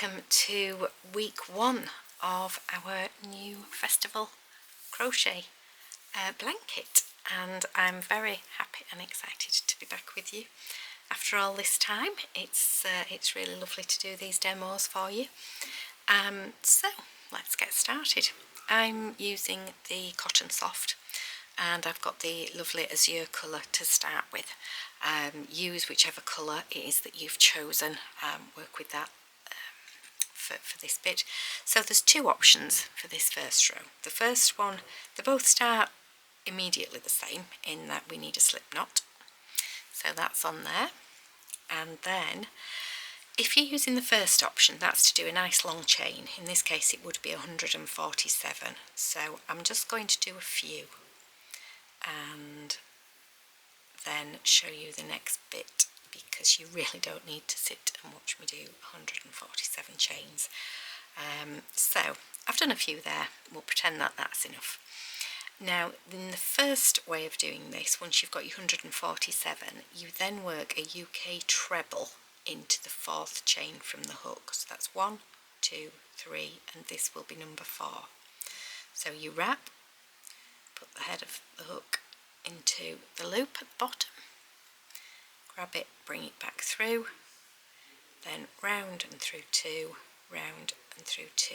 welcome to week 1 of our new festival crochet blanket, and I'm very happy and excited to be back with you after all this time. It's really lovely to do these demos for you. So let's get started. I'm using the Cotton Soft, and I've got the lovely azure colour to start with. Use whichever colour it is that you've chosen, work with that for this bit. So there's 2 options for this first row. The first one, they both start immediately the same in that we need a slip knot, so that's on there. And then if you're using the first option, that's to do a nice long chain. In this case it would be 147, so I'm just going to do a few and then show you the next bit, because you really don't need to sit and watch me do 147 chains. So I've done a few there, we'll pretend that that's enough. Now in the first way of doing this, once you've got your 147, you then work a UK treble into the 4th chain from the hook. So that's 1, 2, 3, and this will be number 4. So you wrap, put the head of the hook into the loop at the bottom, grab it, bring it back through, then round and through 2, round and through 2.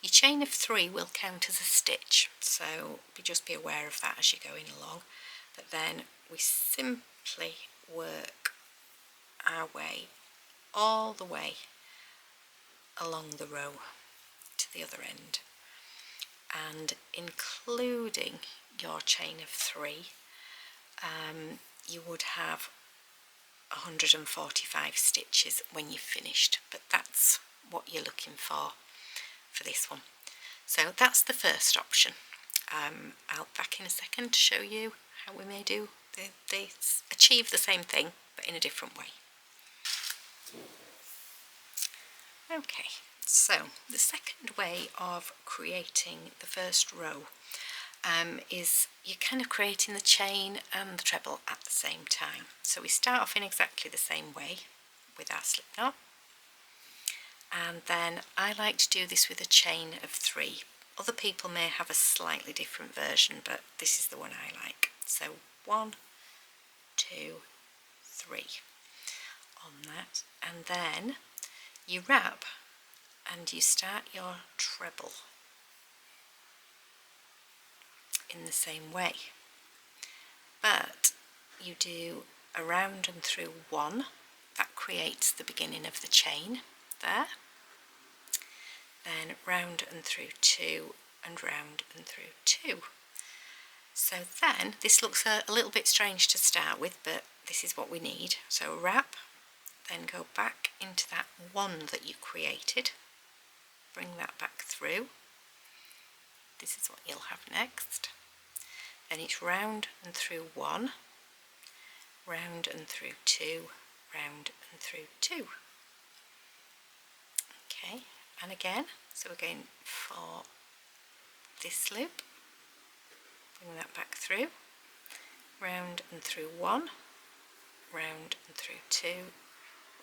Your chain of 3 will count as a stitch, so just be aware of that as you're going along. But then we simply work our way all the way along the row to the other end, and including your chain of 3, you would have 145 stitches when you've finished, but that's what you're looking for this one. So that's the first option. I'll back in a second to show you how we may do they achieve the same thing but in a different way. Okay, so the second way of creating the first row is you're kind of creating the chain and the treble at the same time. So we start off in exactly the same way with our slip knot, and then I like to do this with a chain of 3. Other people may have a slightly different version, but this is the one I like. So 1, 2, 3 on that, and then you wrap and you start your treble in the same way, but you do a round and through 1, that creates the beginning of the chain there, then round and through 2 and round and through 2. So then this looks a little bit strange to start with, but this is what we need. So wrap, then go back into that 1 that you created, bring that back through. This is what you'll have next. Then it's round and through 1, round and through 2, round and through 2. Okay, and again, so again for this loop, bring that back through, round and through 1, round and through 2,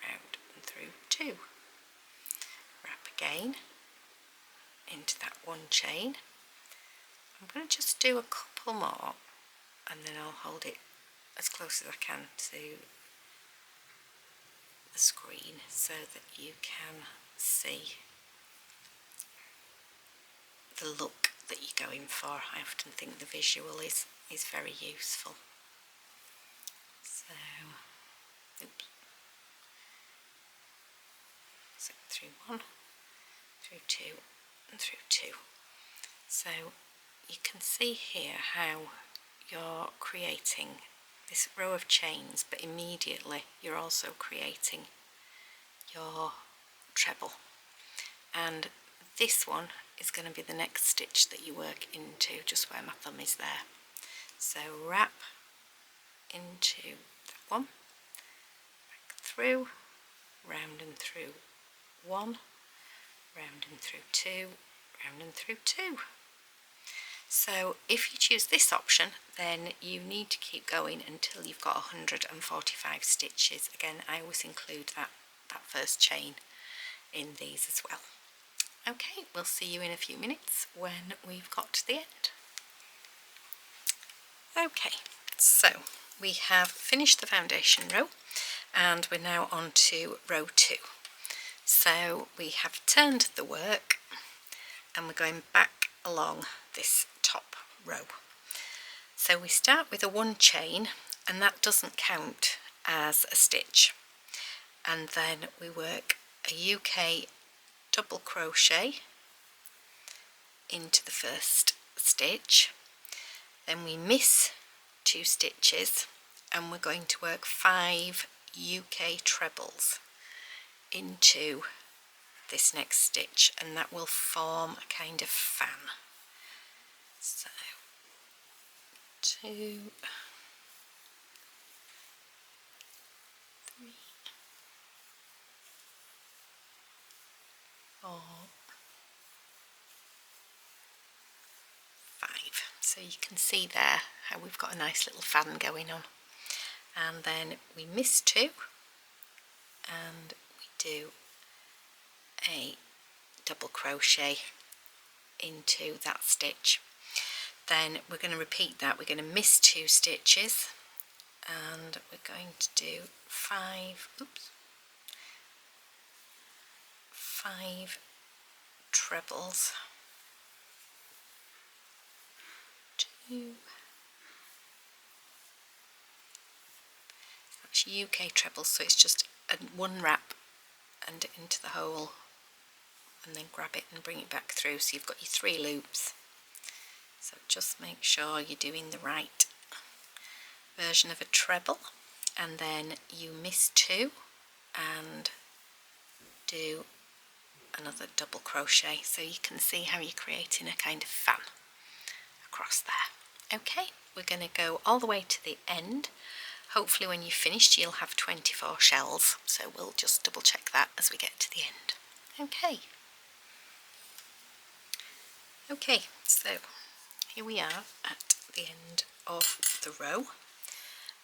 round and through 2. Wrap again into that 1 chain. I'm going to just do a couple more and then I'll hold it as close as I can to the screen so that you can see the look that you're going for. I often think the visual is very useful. So, oops. So through 1, through 2 and through 2. So you can see here how you're creating this row of chains, but immediately you're also creating your treble, and this one is going to be the next stitch that you work into, just where my thumb is there. So wrap into that 1, back through, round and through 1, round and through 2, round and through 2. So if you choose this option, then you need to keep going until you've got 145 stitches. Again, I always include that first chain in these as well. Okay, we'll see you in a few minutes when we've got to the end. Okay, so we have finished the foundation row and we're now on to row 2. So we have turned the work and we're going back along this top row. So we start with a 1 chain, and that doesn't count as a stitch, and then we work a UK double crochet into the first stitch, then we miss 2 stitches and we're going to work 5 UK trebles into this next stitch, and that will form a kind of fan. So 2, 3, 4, 5. So you can see there how we've got a nice little fan going on. And then we miss 2 and we do a double crochet into that stitch. Then we're going to repeat that. We're going to miss 2 stitches and we're going to do 5 trebles, 2, that's UK trebles, so it's just a 1 wrap and into the hole and then grab it and bring it back through, so you've got your 3 loops. So just make sure you're doing the right version of a treble, and then you miss 2 and do another double crochet, so you can see how you're creating a kind of fan across there. Okay, we're going to go all the way to the end. Hopefully when you've finished you'll have 24 shells, so we'll just double check that as we get to the end. Okay, so here we are at the end of the row,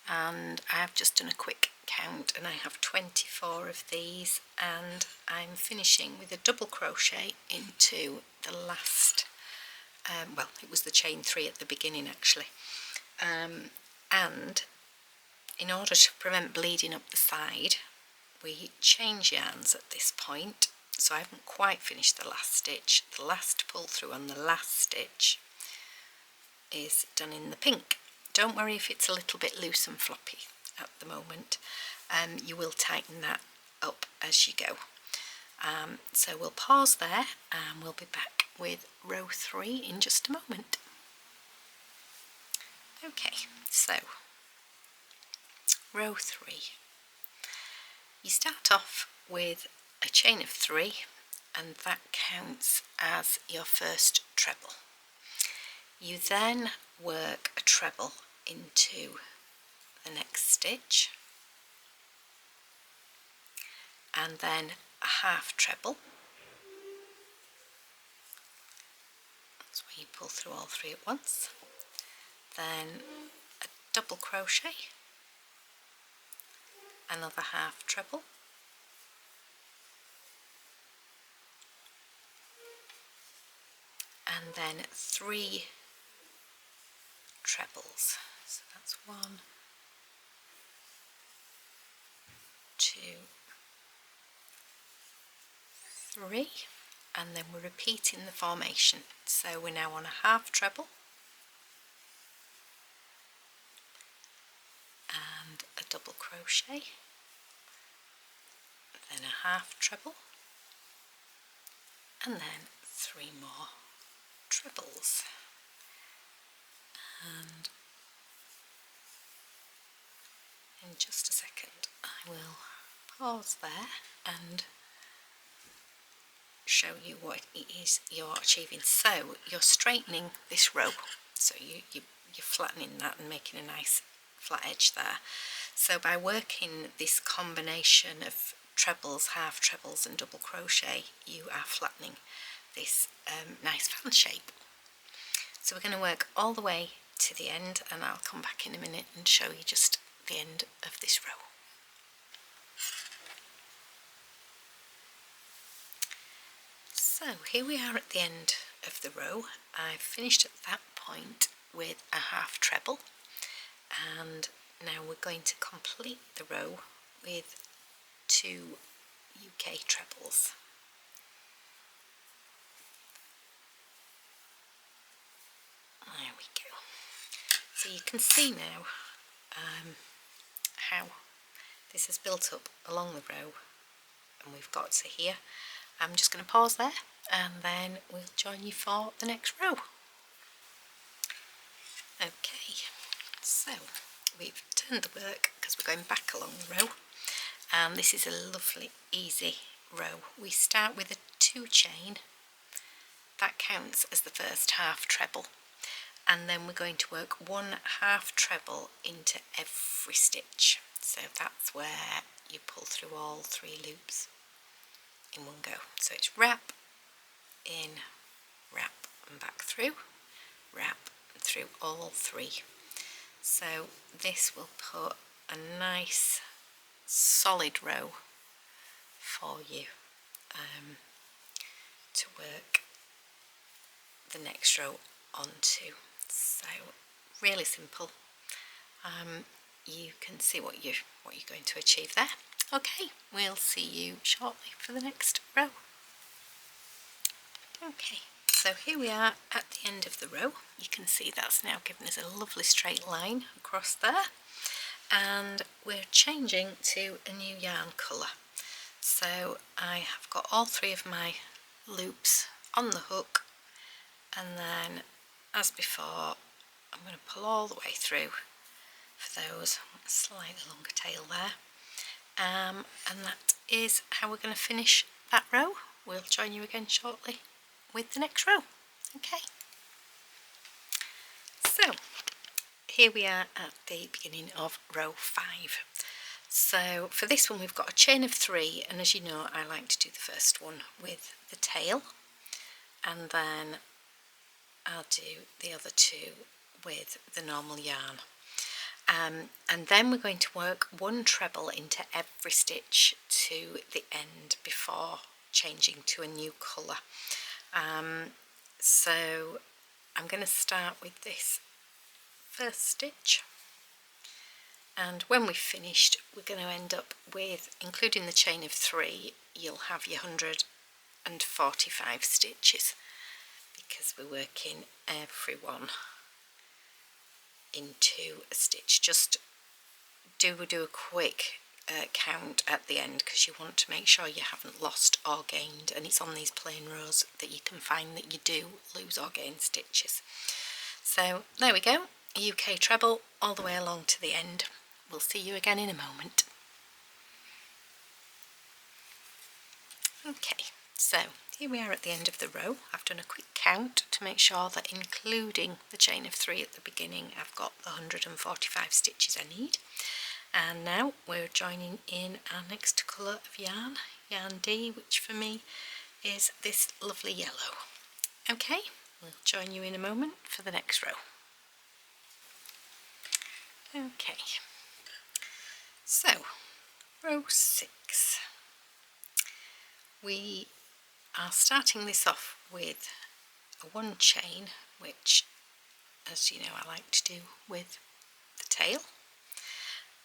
and I have just done a quick count and I have 24 of these, and I'm finishing with a double crochet into the last, well, it was the chain 3 at the beginning actually, and in order to prevent bleeding up the side we change yarns at this point. So I haven't quite finished the last stitch. The last pull through on the last stitch is done in the pink. Don't worry if it's a little bit loose and floppy at the moment, you will tighten that up as you go. So we'll pause there and we'll be back with row 3 in just a moment. Okay, so row 3. You start off with a chain of 3 and that counts as your first treble. You then work a treble into the next stitch and then a half treble. That's where you pull through all 3 at once. Then a double crochet, another half treble, and then 3 trebles. So that's 1, 2, 3, and then we're repeating the formation. So we're now on a half treble and a double crochet, then a half treble, and then 3 more trebles. And in just a second I will pause there and show you what it is you're achieving. So you're straightening this row, so you're flattening that and making a nice flat edge there. So by working this combination of trebles, half trebles and double crochet, you are flattening this nice fan shape. So we're going to work all the way to the end and I'll come back in a minute and show you just the end of this row. So here we are at the end of the row. I've finished at that point with a half treble, and now we're going to complete the row with 2 UK trebles. There we go. So you can see now how this has built up along the row, and we've got to here. I'm just going to pause there and then we'll join you for the next row. Okay, so we've turned the work because we're going back along the row, and this is a lovely easy row. We start with a 2 chain, that counts as the first half treble, and then we're going to work 1 half treble into every stitch. So that's where you pull through all 3 loops in one go. So it's wrap, in, wrap and back through, wrap and through all 3. So this will put a nice solid row for you to work the next row onto. So really simple. You can see what you're going to achieve there. Okay, we'll see you shortly for the next row. Okay, so here we are at the end of the row. You can see that's now given us a lovely straight line across there, and we're changing to a new yarn colour. So I have got all 3 of my loops on the hook, and then as before I'm going to pull all the way through for those, a slightly longer tail there, and that is how we're going to finish that row. We'll join you again shortly with the next row. Okay, so here we are at the beginning of row 5. So for this one we've got a chain of 3, and as you know I like to do the first one with the tail, and then I'll do the other 2 with the normal yarn. And then we're going to work 1 treble into every stitch to the end before changing to a new colour. So I'm going to start with this first stitch, and when we've finished we're going to end up with, including the chain of 3, you'll have your 145 stitches, because we're working every one into a stitch. Just do a quick count at the end, because you want to make sure you haven't lost or gained, and it's on these plain rows that you can find that you do lose or gain stitches. So there we go, a UK treble all the way along to the end. We'll see you again in a moment. Okay, so here we are at the end of the row. I've done a quick count to make sure that including the chain of 3 at the beginning I've got the 145 stitches I need. And now we're joining in our next colour of yarn, yarn D, which for me is this lovely yellow. Okay, we'll join you in a moment for the next row. Okay, so row 6. We are starting this off with a 1 chain, which, as you know, I like to do with the tail,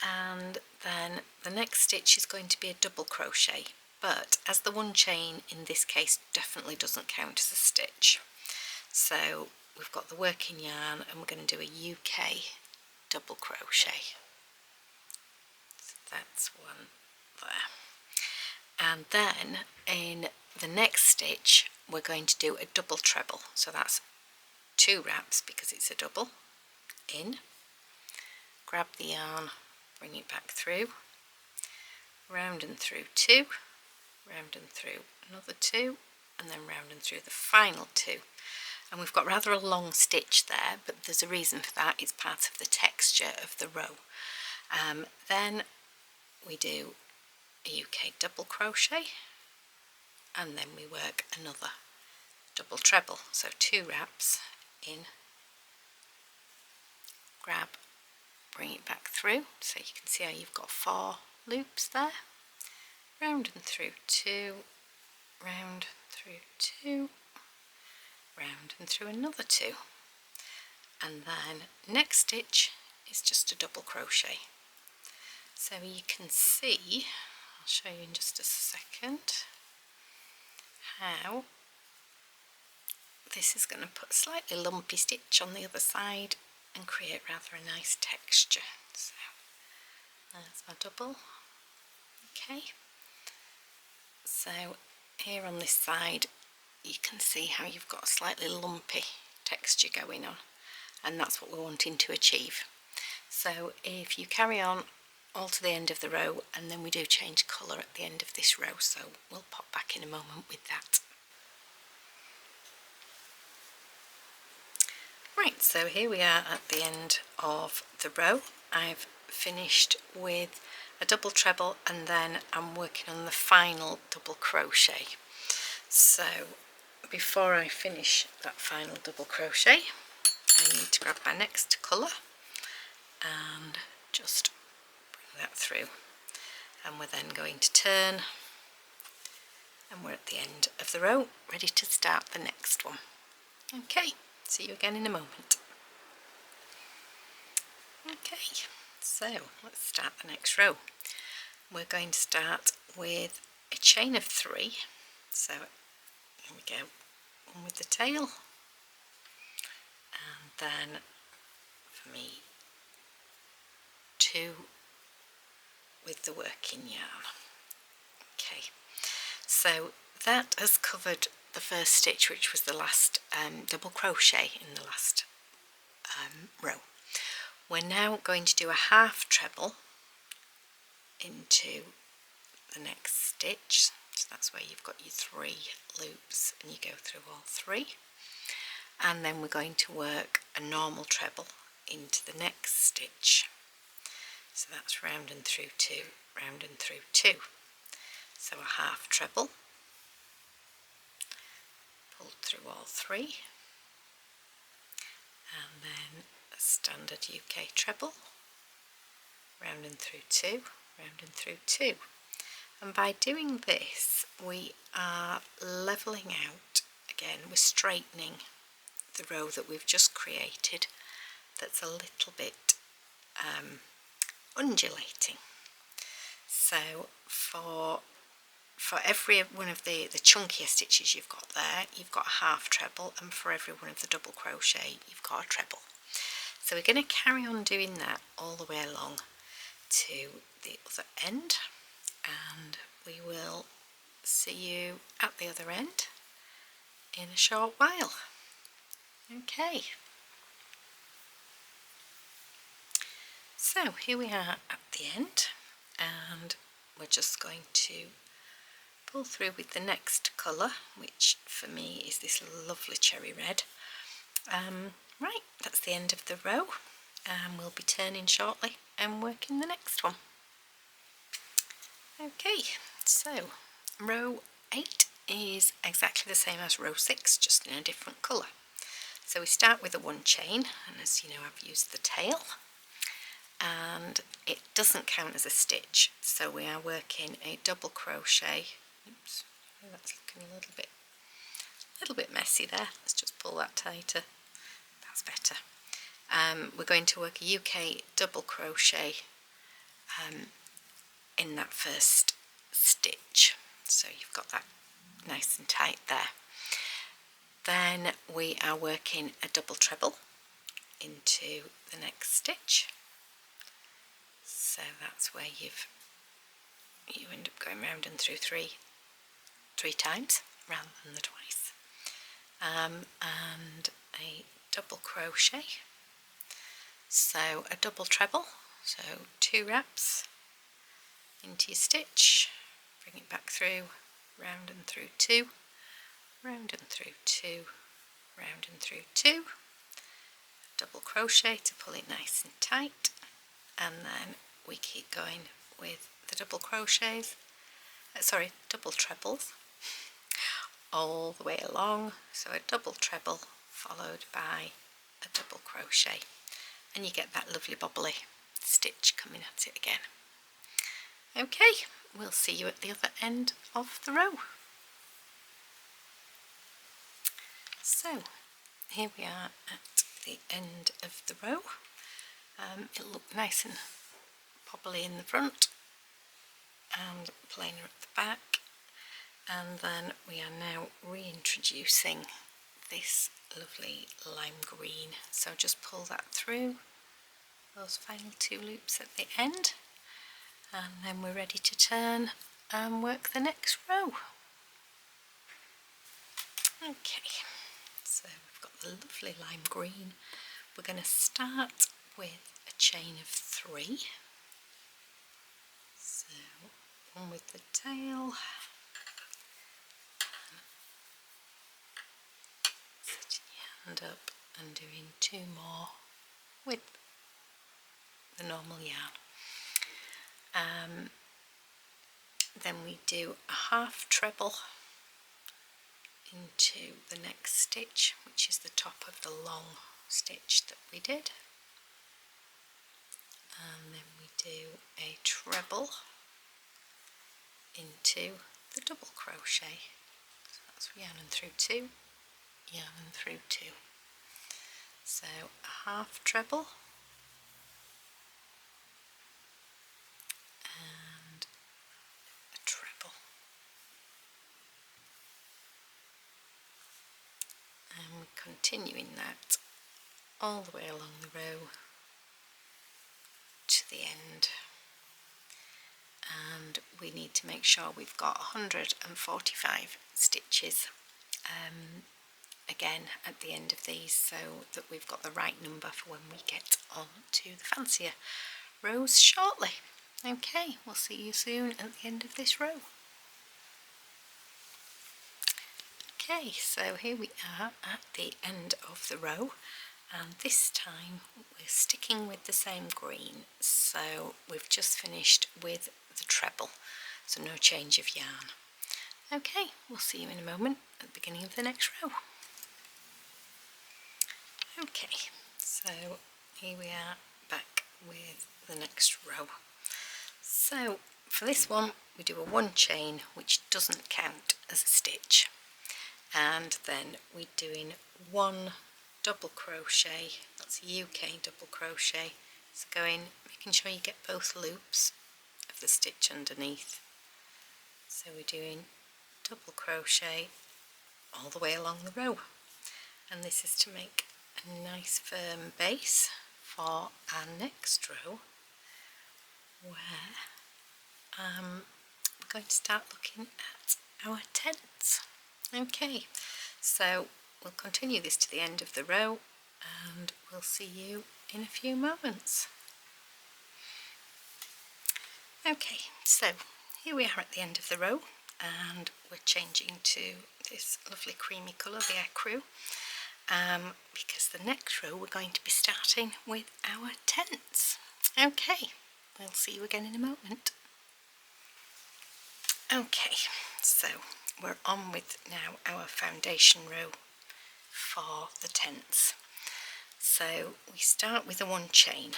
and then the next stitch is going to be a double crochet, but as the 1 chain in this case definitely doesn't count as a stitch, so we've got the working yarn and we're going to do a UK double crochet. So that's 1 there, and then in the next stitch we're going to do a double treble, so that's 2 wraps because it's a double, in, grab the yarn, bring it back through, round and through 2, round and through another 2, and then round and through the final 2. And we've got rather a long stitch there, but there's a reason for that. It's part of the texture of the row. Then we do a UK double crochet, and then we work another double treble, so 2 wraps, in, grab, bring it back through, so you can see how you've got 4 loops there, round and through 2, round through 2, round and through another 2, and then next stitch is just a double crochet. So you can see, I'll show you in just a second, how this is going to put a slightly lumpy stitch on the other side and create rather a nice texture. So that's my double. Okay, so here on this side you can see how you've got a slightly lumpy texture going on, and that's what we're wanting to achieve. So if you carry on all to the end of the row, and then we do change colour at the end of this row, so we'll pop back in a moment with that. Right, so here we are at the end of the row. I've finished with a double treble, and then I'm working on the final double crochet. So before I finish that final double crochet, I need to grab my next colour and just bring that through, and we're then going to turn, and we're at the end of the row, ready to start the next one. Okay, see you again in a moment. Okay, so let's start the next row. We're going to start with a chain of 3, so here we go, one with the tail, and then for me 2 with the working yarn. Okay, so that has covered the first stitch, which was the last double crochet in the last row. We're now going to do a half treble into the next stitch, so that's where you've got your 3 loops and you go through all 3, and then we're going to work a normal treble into the next stitch, so that's round and through 2, round and through 2, so a half treble, pulled through all 3, and then a standard UK treble, round and through 2, round and through 2. And by doing this, we are levelling out again, we're straightening the row that we've just created that's a little bit undulating. So for every one of the chunkier stitches you've got there, you've got a half treble, and for every one of the double crochet you've got a treble. So we're going to carry on doing that all the way along to the other end, and we will see you at the other end in a short while. Okay, so here we are at the end, and we're just going to pull through with the next colour, which for me is this lovely cherry red. Right, that's the end of the row, and we'll be turning shortly and working the next one. Okay, so row 8 is exactly the same as row 6, just in a different colour. So we start with a 1 chain, and as you know, I've used the tail, and it doesn't count as a stitch, so we are working a double crochet. Oops, that's looking a little bit messy there. Let's just pull that tighter. That's better. We're going to work a UK double crochet in that first stitch, so you've got that nice and tight there. Then we are working a double treble into the next stitch, so that's where you end up going round and through three times rather than the twice, and a double crochet, so a double treble, so 2 wraps into your stitch, bring it back through, round and through 2, round and through 2, round and through 2, double crochet to pull it nice and tight, and then we keep going with the double crochets, double trebles all the way along, so a double treble followed by a double crochet, and you get that lovely bobbly stitch coming at it again. Okay, we'll see you at the other end of the row. So here we are at the end of the row. It looked nice and bobbly in the front and plainer at the back, and then we are now reintroducing this lovely lime green. So just pull that through those final 2 loops at the end, and then we're ready to turn and work the next row. Okay, so we've got the lovely lime green. We're going to start with a chain of 3. So one with the tail, setting your hand up and doing 2 more with the normal yarn. Then we do a half treble into the next stitch, which is the top of the long stitch that we did, and then we do a treble into the double crochet. So that's yarn through 2, yarn through 2. So a half treble and a treble, and we're continuing that all the way along the row to the end, and we need to make sure we've got 145 stitches again at the end of these, so that we've got the right number for when we get on to the fancier rows shortly. Okay, we'll see you soon at the end of this row. Okay, so here we are at the end of the row, and this time we're sticking with the same green. So we've just finished with the treble, so no change of yarn. Okay, we'll see you in a moment at the beginning of the next row. Okay, so here we are back with the next row. So for this one we do a 1 chain, which doesn't count as a stitch, and then we're doing 1 double crochet. That's a UK double crochet, so making sure you get both loops of the stitch underneath. So we're doing double crochet all the way along the row, and this is to make a nice firm base for our next row, where we're going to start looking at our tents. Okay, so we'll continue this to the end of the row, and we'll see you in a few moments. Okay, so here we are at the end of the row, and we're changing to this lovely creamy colour, the ecru, because the next row we're going to be starting with our tents. Okay, we'll see you again in a moment. Okay, so we're on with now our foundation row for the tents. So we start with a 1 chain,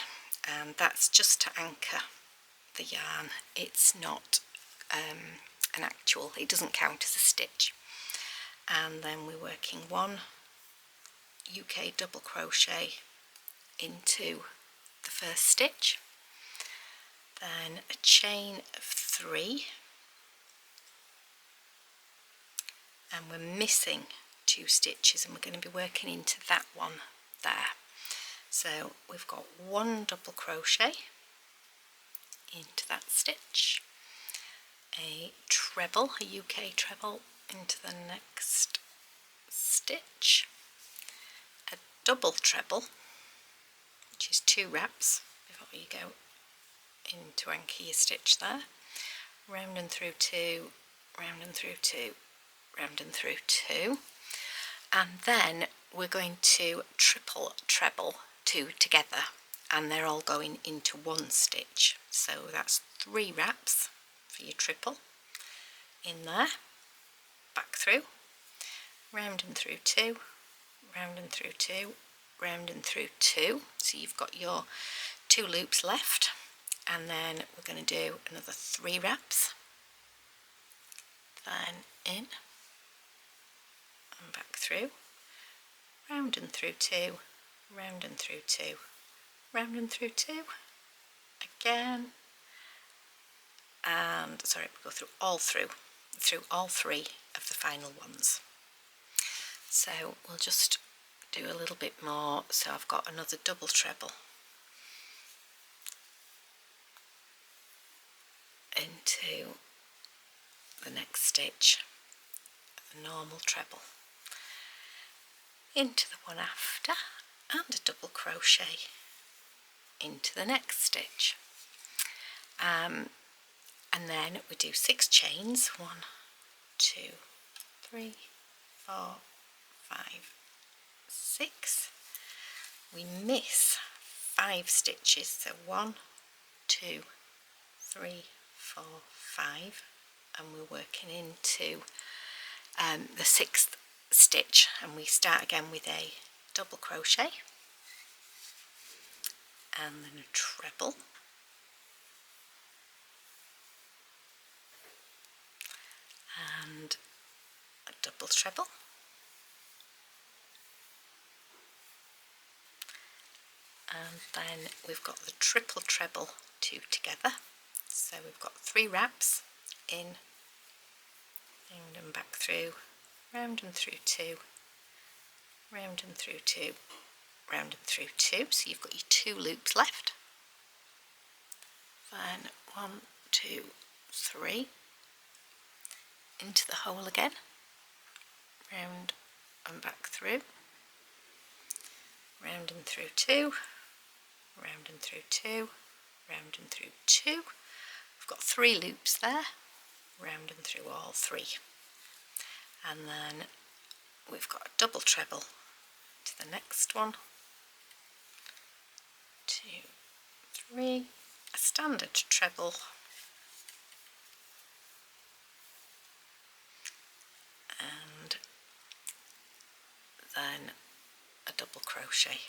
and that's just to anchor the yarn. It's not an actual, it doesn't count as a stitch. And then we're working 1 UK double crochet into the first stitch, then a chain of 3, and we're missing 2 stitches, and we're going to be working into that one there. So we've got 1 double crochet into that stitch, a treble, a UK treble into the next stitch, a double treble, which is 2 wraps before you go in to anchor your stitch there, round and through 2, round and through 2, round and through 2, and then we're going to triple treble 2 together, and they're all going into 1 stitch. So that's 3 wraps for your triple in there, back through, round and through 2, round and through 2, round and through 2. So you've got your 2 loops left, and then we're going to do another 3 wraps, then in and back through, round and through 2, round and through 2, round and through 2, again, and sorry, we go through all three of the final ones. So we'll just do a little bit more. So I've got another double treble into the next stitch, a normal treble, into the one after, and a double crochet into the next stitch. And then we do 6 chains, 1, 2, 3, 4, 5, 6. We miss 5 stitches, so 1, 2, 3, 4, 5, and we're working into the 6th stitch, and we start again with a double crochet and then a treble, and a double treble, and then we've got the triple treble 2 together. So we've got 3 wraps in, round and back through, round and through 2, round and through 2, round and through 2, so you've got your 2 loops left. Then 1, 2, 3, into the hole again, round and back through, round and through 2, round and through 2, round and through 2. We've got 3 loops there, round and through all 3, and then we've got a double treble to the next one, 2, 3, a standard treble, and then a double crochet.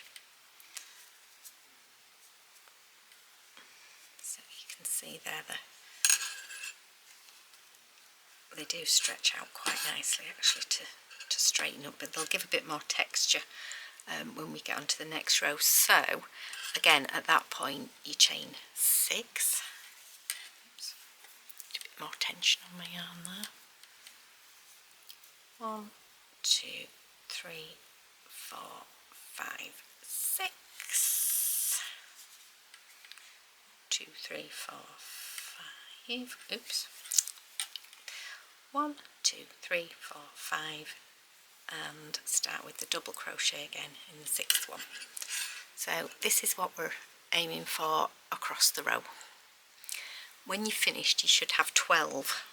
So you can see there they do stretch out quite nicely actually to straighten up, but they'll give a bit more texture when we get onto the next row. So again, at that point you chain 6. Oops. A bit more tension on my yarn there. 1, 2, 3, 4, 5, 6. 2, 3, 4, 5. Oops. 1, 2, 3, 4, 5, and start with the double crochet again in the 6th one. So this is what we're aiming for across the row. When you've finished, you should have 12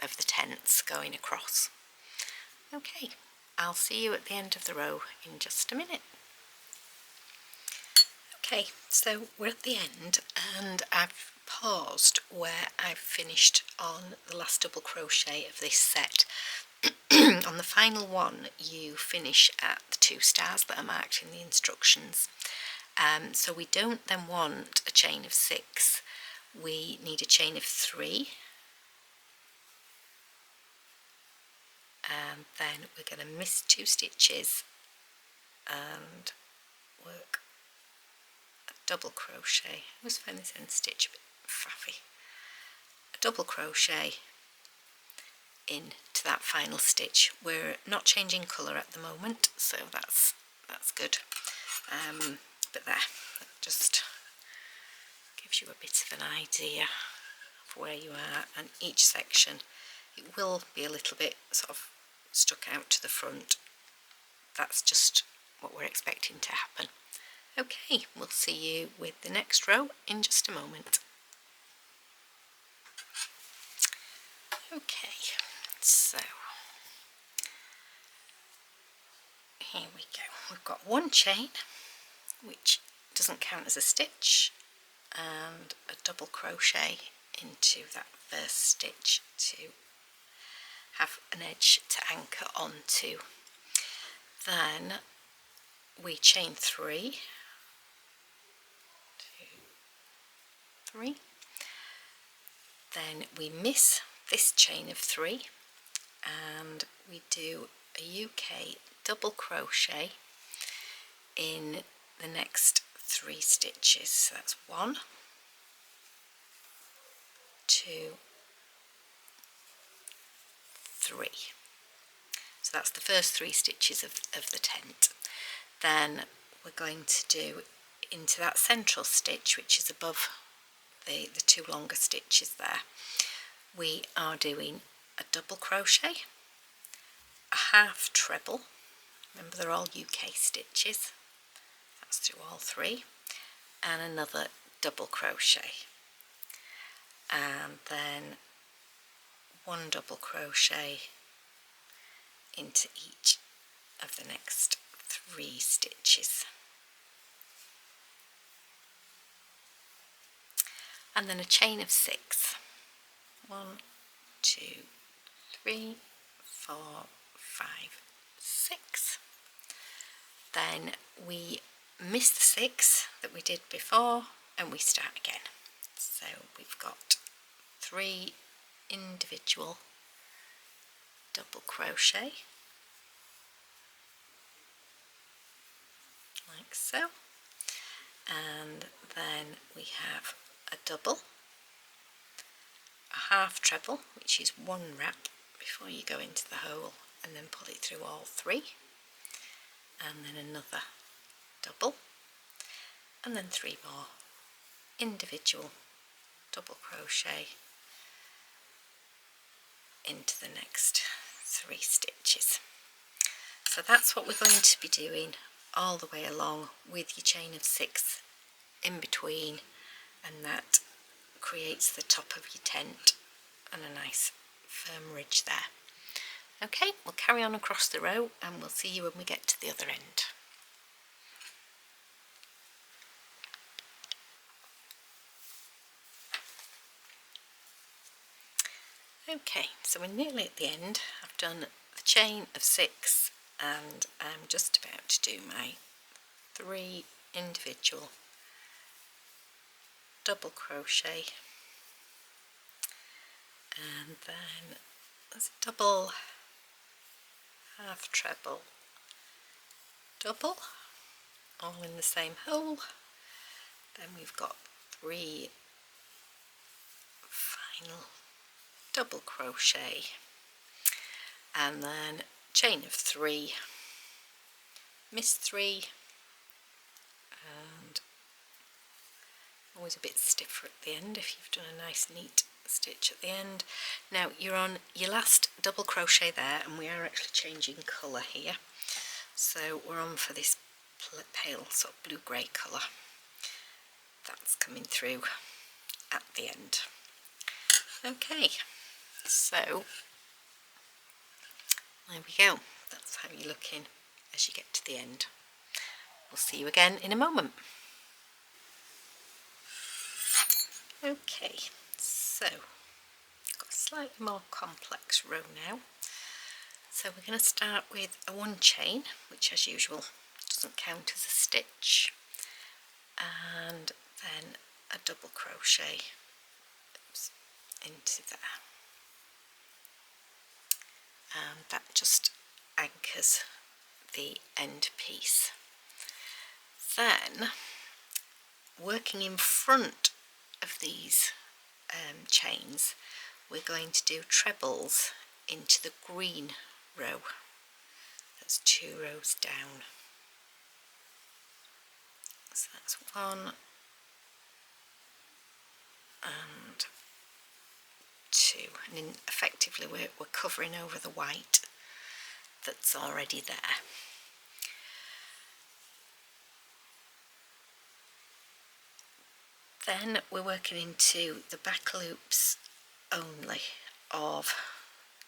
of the tents going across. Okay, I'll see you at the end of the row in just a minute. Okay, so we're at the end, and I've paused where I've finished on the last double crochet of this set. On the final one you finish at the 2 stars that are marked in the instructions. So we don't then want a chain of 6, we need a chain of 3, and then we're going to miss 2 stitches and work a double crochet. I always find this end stitch a bit faffy. A double crochet into that final stitch. We're not changing colour at the moment, so that's good. But that just gives you a bit of an idea of where you are, and each section it will be a little bit sort of stuck out to the front. That's just what we're expecting to happen. Okay, we'll see you with the next row in just a moment. Okay, so here we go. We've got 1 chain, which doesn't count as a stitch, and a double crochet into that first stitch to have an edge to anchor onto. Then we chain 3, 2, 3. Then we miss this chain of 3 and we do a UK double crochet in the next 3 stitches. So that's 1, 2, 3. So that's the first 3 stitches of the tent. Then we're going to do into that central stitch, which is above the 2 longer stitches there, we are doing a double crochet, a half treble, remember they're all UK stitches, that's through all 3, and another double crochet, and then 1 double crochet into each of the next 3 stitches, and then a chain of 6. 1, 2, 3, 4, 5, 6. Then we miss the 6 that we did before and we start again. So we've got 3 individual double crochet like so, and then we have a double, a half treble, which is 1 wrap before you go into the hole, and then pull it through all 3, and then another double, and then 3 more individual double crochet into the next 3 stitches. So that's what we're going to be doing all the way along, with your chain of 6 in between, and that creates the top of your tent and a nice firm ridge there. Okay, we'll carry on across the row and we'll see you when we get to the other end. Okay, so we're nearly at the end. I've done the chain of 6 and I'm just about to do my 3 individual double crochet, and then there's a double, half treble, double, all in the same hole. Then we've got 3 final double crochet, and then chain of 3, miss 3, and always a bit stiffer at the end if you've done a nice neat stitch at the end. Now you're on your last double crochet there, and we are actually changing colour here, so we're on for this pale sort of blue-grey colour that's coming through at the end. Okay, so there we go, that's how you're looking as you get to the end. We'll see you again in a moment. Okay, so I've got a slightly more complex row now. So we're going to start with a 1 chain, which as usual doesn't count as a stitch, and then a double crochet into there, and that just anchors the end piece. Then working in front of these chains, we're going to do trebles into the green row. That's 2 rows down. So that's 1 and 2, and then effectively we're covering over the white that's already there. Then we're working into the back loops only of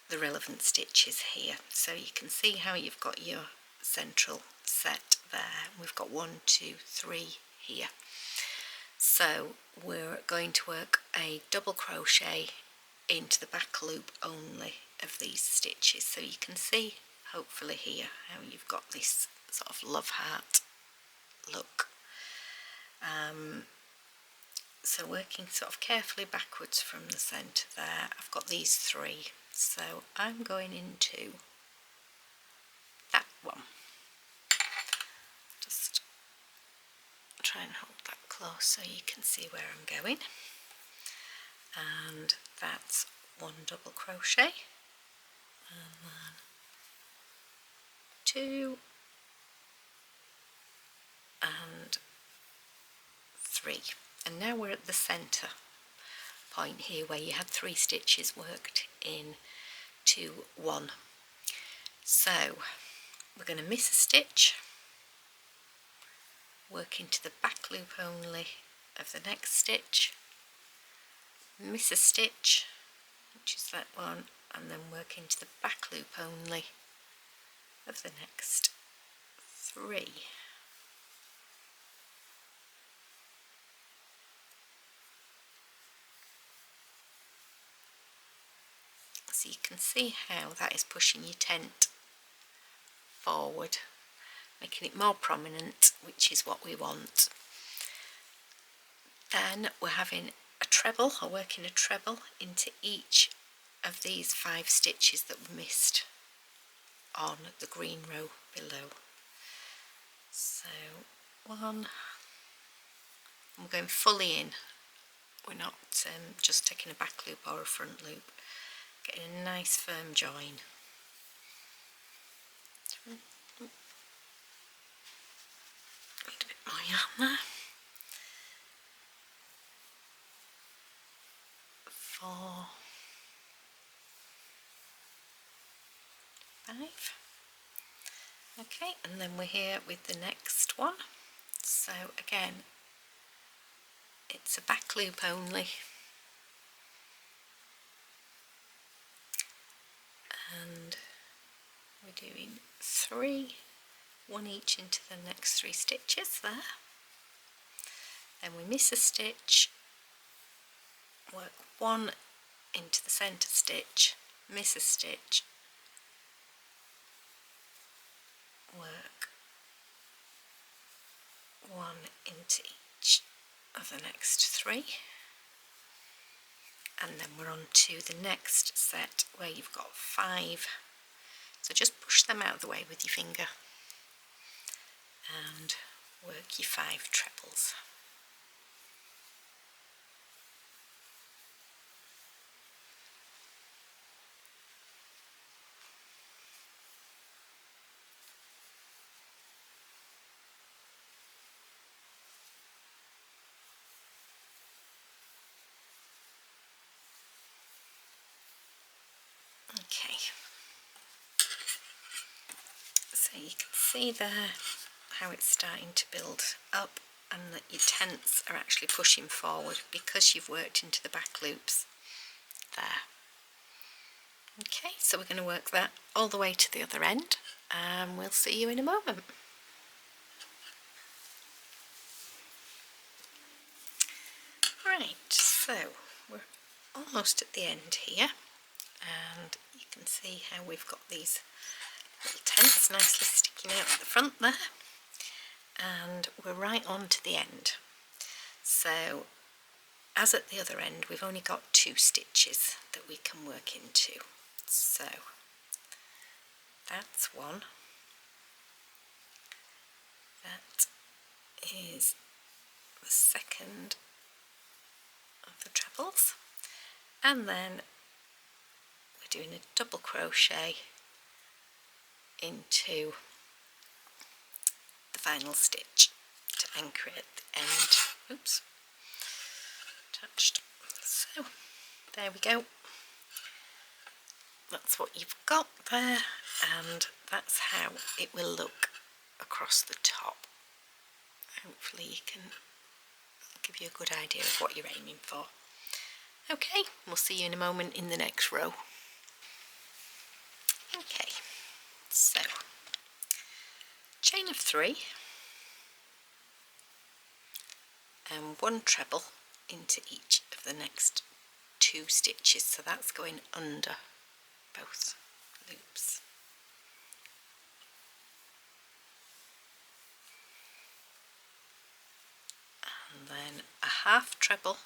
the relevant stitches here, so you can see how you've got your central set there. We've got 1, 2, 3 here, so we're going to work a double crochet into the back loop only of these stitches, so you can see hopefully here how you've got this sort of love heart look. So working sort of carefully backwards from the centre there, I've got these 3, so I'm going into that one. Just try and hold that close so you can see where I'm going. And that's one double crochet, and then 2 and 3, and now we're at the center point here where you had 3 stitches worked in to 1. So we're going to miss a stitch, work into the back loop only of the next stitch, miss a stitch, which is that one, and then work into the back loop only of the next 3. So you can see how that is pushing your tent forward, making it more prominent, which is what we want. Then we're having a treble, or working a treble into each of these 5 stitches that we missed on the green row below. So 1, I'm going fully in, we're not just taking a back loop or a front loop, getting a nice firm join. Need a bit more yarn there. 4, 5. Okay, and then we're here with the next one. So again, it's a back loop only, and we're doing 3, 1 each into the next 3 stitches there. Then we miss a stitch, work 1 into the centre stitch, miss a stitch, work 1 into each of the next 3, and then we're on to the next set where you've got 5, so just push them out of the way with your finger and work your 5 trebles. Okay, so you can see there how it's starting to build up and that your tents are actually pushing forward because you've worked into the back loops there. Okay, so we're going to work that all the way to the other end, and we'll see you in a moment. Right, so we're almost at the end here, and you can see how we've got these little tents nicely sticking out at the front there, and we're right on to the end. So as at the other end, we've only got 2 stitches that we can work into. So that's 1, that is the second of the trebles, and then we're doing a double crochet into the final stitch to anchor it at the end. Oops, touched. So there we go, that's what you've got there, and that's how it will look across the top. Hopefully you can give you a good idea of what you're aiming for. Okay, we'll see you in a moment in the next row. Okay, so chain of 3 and 1 treble into each of the next 2 stitches, so that's going under both loops. And then a half treble,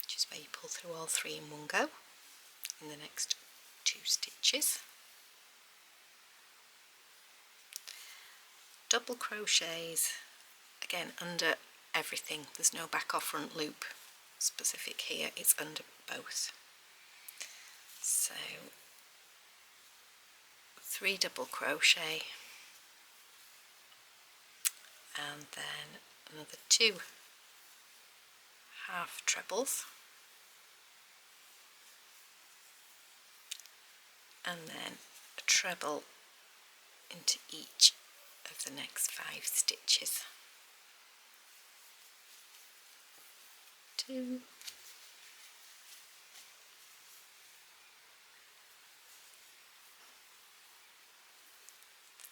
which is where you pull through all 3 in one go in the next 2 stitches. Double crochets again under everything. There's no back or front loop specific here, it's under both. So 3 double crochet and then another 2 half trebles, and then a treble into each of the next 5 stitches. 2,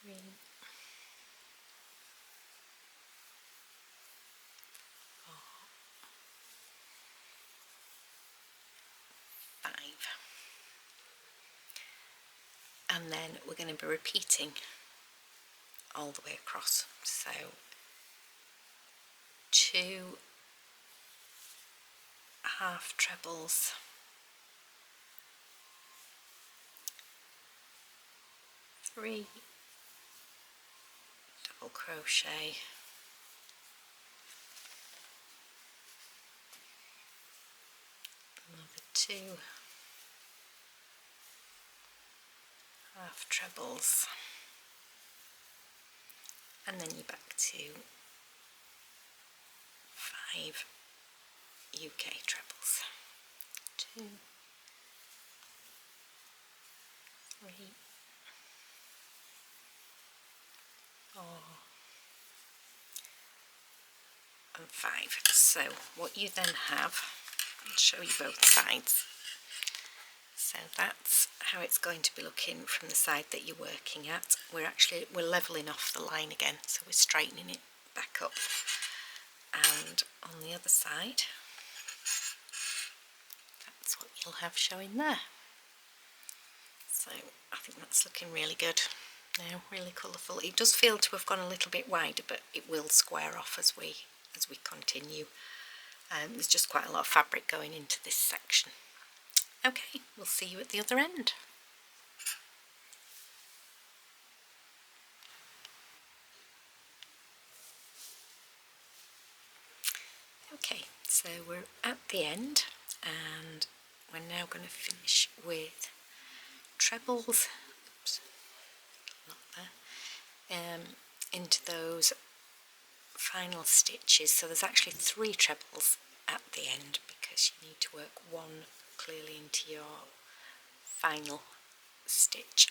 3, 4, 5. And then we're going to be repeating all the way across. So 2 half trebles, 3 double crochet, another 2 half trebles, and then you're back to 5 UK trebles. 2, 3, 4 and 5. So what you then have, I'll show you both sides. So that's how it's going to be looking from the side that you're working at. We're leveling off the line again, so we're straightening it back up. And on the other side, that's what you'll have showing there. So I think that's looking really good now, really colourful. It does feel to have gone a little bit wider, but it will square off as we continue. There's just quite a lot of fabric going into this section. Okay, we'll see you at the other end. Okay, so we're at the end and we're now going to finish with trebles, oops, not there, into those final stitches. So there's actually 3 trebles at the end because you need to work 1 clearly into your final stitch.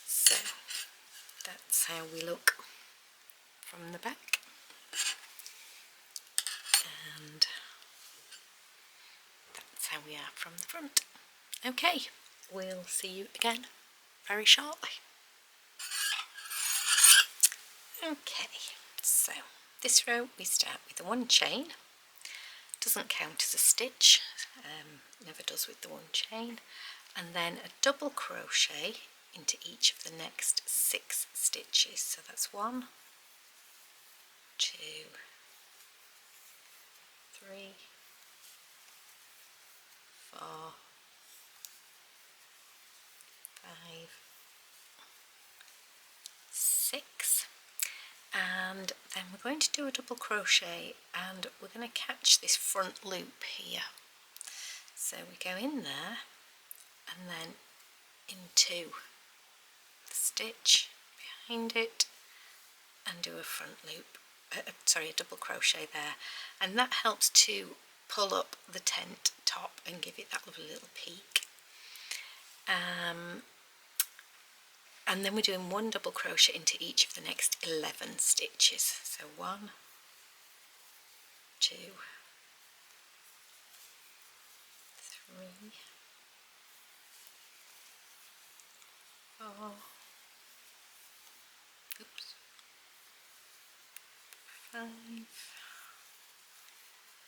So that's how we look from the back, and that's how we are from the front. Okay, we'll see you again very shortly. Okay, so this row we start with the 1 chain. Doesn't count as a stitch, never does with the 1 chain, and then a double crochet into each of the next 6 stitches. So that's 1, 2, 3, 4, 5, 6, and then we're going to do a double crochet and we're going to catch this front loop here. So we go in there and then into the stitch behind it and do a front loop, a double crochet there, and that helps to pull up the tent top and give it that lovely little peak. And then we're doing 1 double crochet into each of the next 11 stitches. So 1, 2, 3, 4, oops, 5,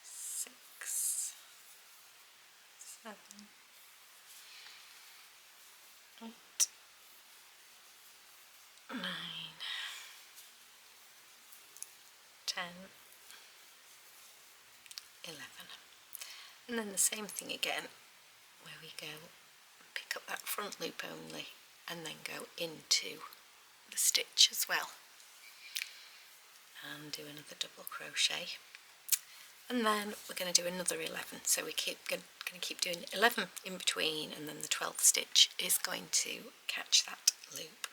6, 7, 8, 9, 10, 11. And then the same thing again, where we go pick up that front loop only and then go into the stitch as well. and do another double crochet, and then we're going to do another 11, so we going to keep doing 11 in between, and then the 12th stitch is going to catch that loop.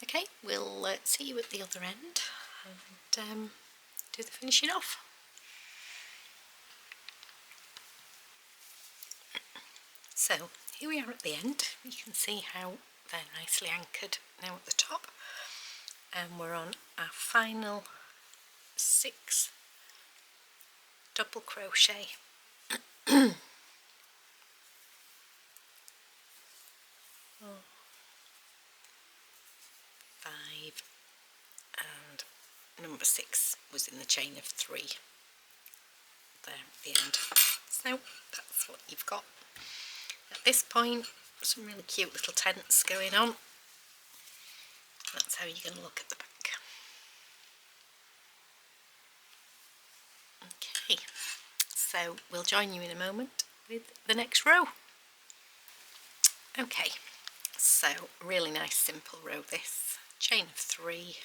Okay, we'll see you at the other end and do the finishing off. So here we are at the end. You can see how they're nicely anchored now at the top, and we're on our final 6 double crochet. 5 and number 6 was in the chain of 3 there at the end. So that's what you've got. At this point, some really cute little tents going on. That's how you're going to look at the back. Okay, so we'll join you in a moment with the next row. Okay, so really nice simple row this. Chain of 3,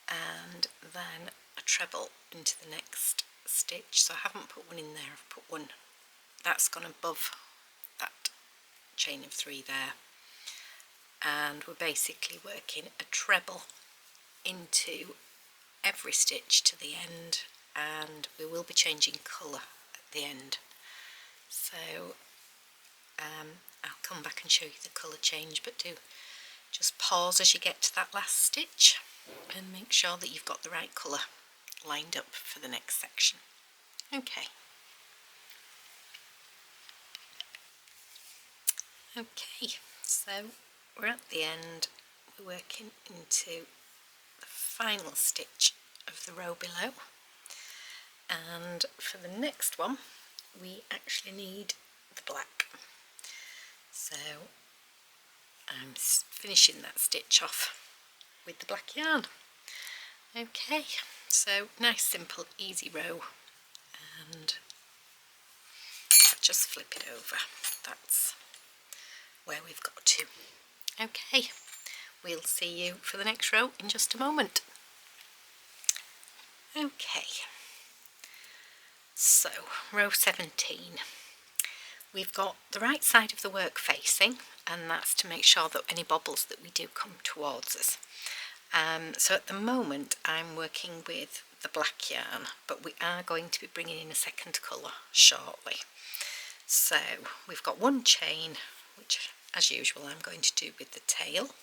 and then a treble into the next stitch. So I haven't put one in there, I've put one that's gone above that chain of 3 there, and we're basically working a treble into every stitch to the end, and we will be changing colour at the end. So I'll come back and show you the colour change, but do just pause as you get to that last stitch and make sure that you've got the right colour lined up for the next section. Okay. Okay, so we're at the end. We're working into the final stitch of the row below, and for the next one we actually need the black. So I'm finishing that stitch off with the black yarn. Okay, so nice simple easy row, and just flip it over. That's where we've got to. Okay, we'll see you for the next row in just a moment. Okay, so row 17. We've got the right side of the work facing, and that's to make sure that any bobbles that we do come towards us. So at the moment I'm working with the black yarn, but we are going to be bringing in a second colour shortly. So we've got one chain, which as usual I'm going to do with the tail,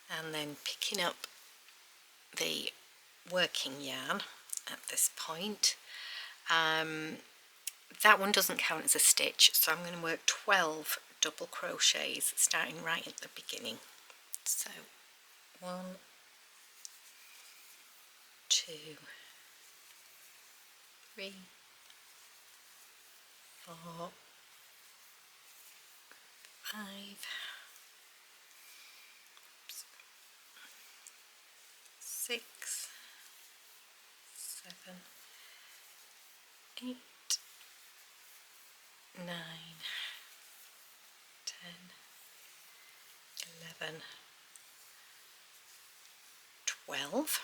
and then picking up the working yarn at this point. That one doesn't count as a stitch, so I'm going to work 12 double crochets starting right at the beginning. So 1, 2, 3, 4, 5, 6, 7, 8, 9, 10, 11, 12.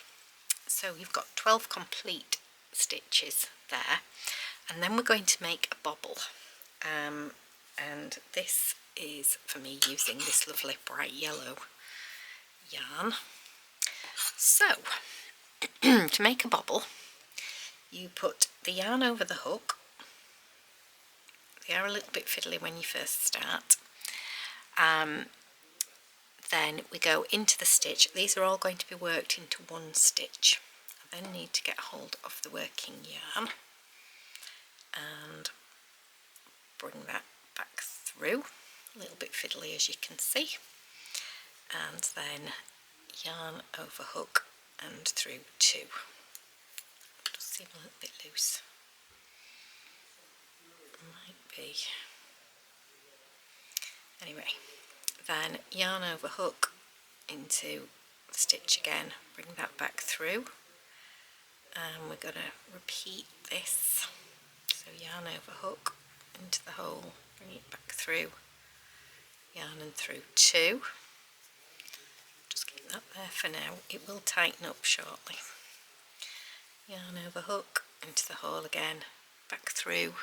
So you've got 12 complete stitches there, and then we're going to make a bobble, and this is for me using this lovely bright yellow yarn. So to make a bobble, you put the yarn over the hook. They are a little bit fiddly when you first start. Then we go into the stitch. These are all going to be worked into one stitch. I then need to get hold of the working yarn and bring that back through. A little bit fiddly as you can see. And then yarn over hook and through 2. Just seem a little bit loose. Might be. Anyway, then yarn over hook into the stitch again, bring that back through, and we're going to repeat this. So yarn over hook into the hole, bring it back through, yarn and through 2. Just keep that there for now. It will tighten up shortly. Yarn over hook, into the hole again, back through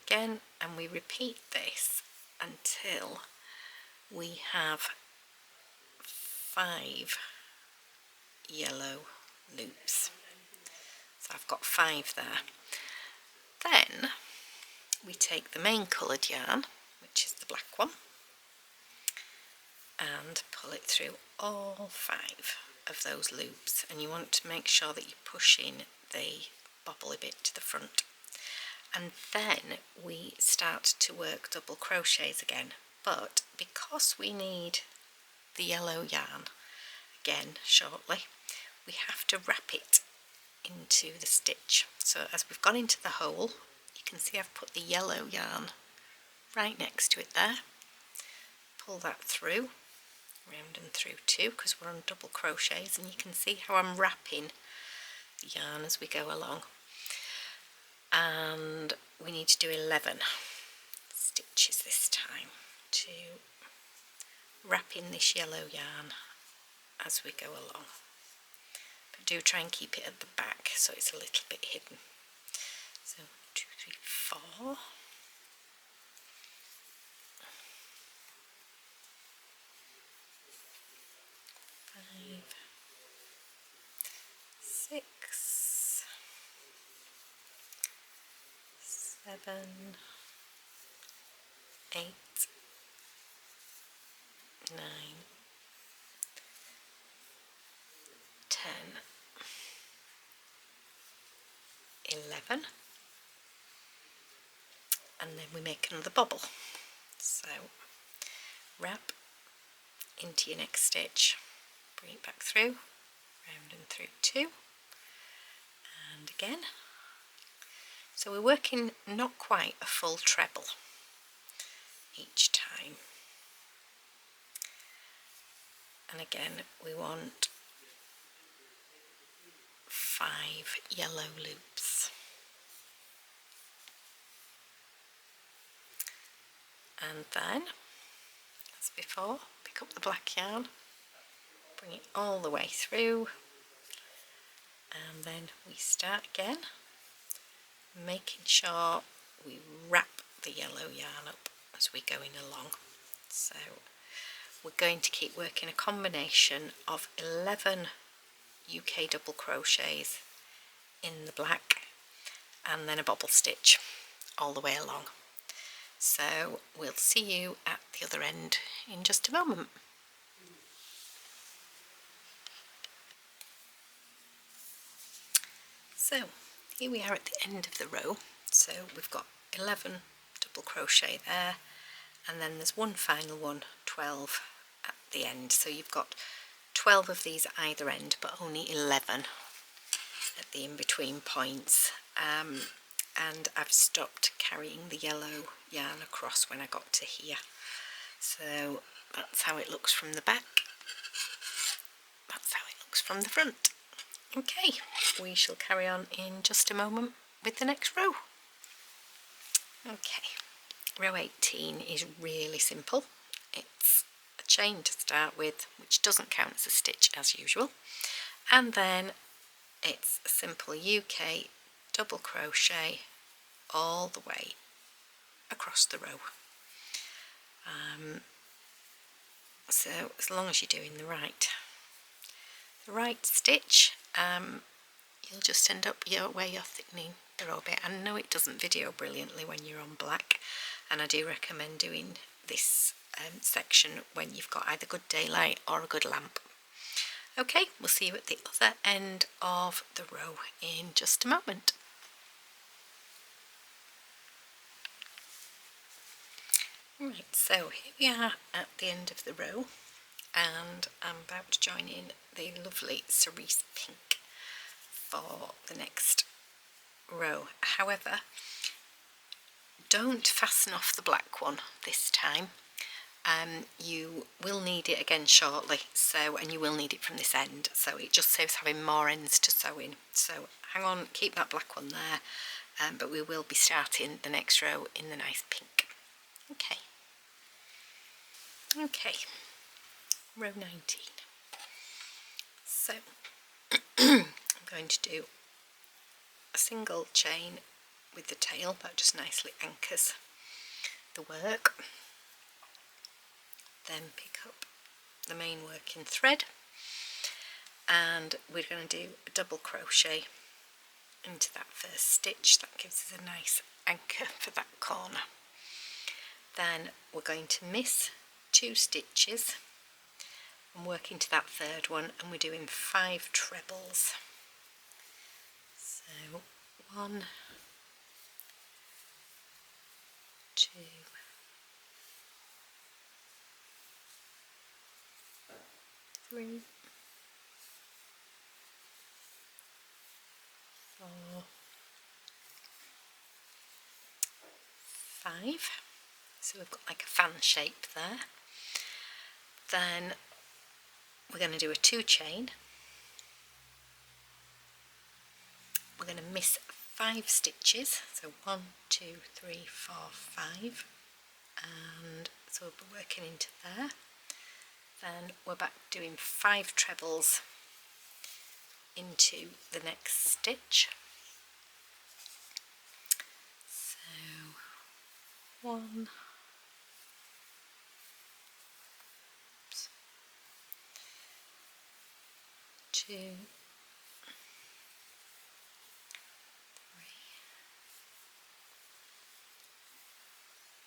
again, and we repeat this until we have 5 yellow loops. So I've got 5 there. Then we take the main coloured yarn, which is the black one, and pull it through all 5 of those loops, and you want to make sure that you push in the bobbly bit to the front. And then we start to work double crochets again, but because we need the yellow yarn again shortly, we have to wrap it into the stitch. So as we've gone into the hole, you can see I've put the yellow yarn right next to it there. Pull that through, round and through too, because we're on double crochets, and you can see how I'm wrapping the yarn as we go along. And we need to do 11 stitches this time to wrap in this yellow yarn as we go along. But do try and keep it at the back so it's a little bit hidden. So 2, 3, 4. 5, 6, 7, 8, 9, 10, 11, and then we make another bobble. So wrap into your next stitch, bring it back through, round and through 2, and again. So we're working not quite a full treble each time. And again, we want 5 yellow loops. And then, as before, pick up the black yarn, bring it all the way through, and then we start again, making sure we wrap the yellow yarn up as we're going along. So we're going to keep working a combination of 11 UK double crochets in the black and then a bobble stitch all the way along. So we'll see you at the other end in just a moment. So here we are at the end of the row. So we've got 11 double crochet there, and then there's one final one, 12 at the end. So you've got 12 of these at either end, but only 11 at the in-between points. And I've stopped carrying the yellow yarn across when I got to here. So that's how it looks from the back. That's how it looks from the front. Okay, we shall carry on in just a moment with the next row. Okay, row 18 is really simple. It's a chain to start with, which doesn't count as a stitch as usual. And then it's a simple UK double crochet all the way across the row. So as long as you're doing the right stitch, you'll just end up where you're thickening the row a bit. I know it doesn't video brilliantly when you're on black, and I do recommend doing this section when you've got either good daylight or a good lamp. Okay, we'll see you at the other end of the row in just a moment. Right, so here we are at the end of the row, and I'm about to join in the lovely cerise pink for the next row. However, don't fasten off the black one this time. You will need it again shortly, and you will need it from this end, so it just saves having more ends to sew in. So hang on, keep that black one there, but we will be starting the next row in the nice pink. Okay, row 19. So I'm going to do a single chain with the tail that just nicely anchors the work, then pick up the main working thread, and we're going to do a double crochet into that first stitch. That gives us a nice anchor for that corner. Then we're going to miss 2 stitches and work into that third one, and we're doing 5 trebles. So 1, 2, 3, 4, 5. So we've got like a fan shape there. Then we're going to do a 2 chain. We're going to miss 5 stitches, so 1, 2, 3, 4, 5, and so we'll be working into there. Then we're back doing 5 trebles into the next stitch. So 1, 2, 3,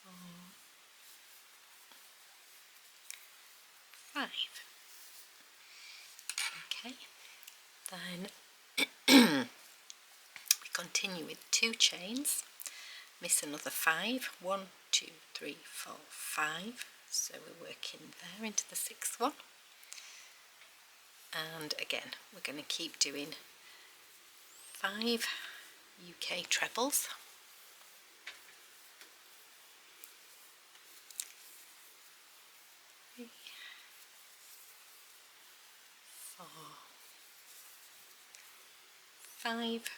4, 5. Okay, then we continue with 2 chains, miss another 5, 1, 2, 3, 4, 5, so we're working there into the 6th one, and again we're going to keep doing 5 UK trebles, 3, 4, 5,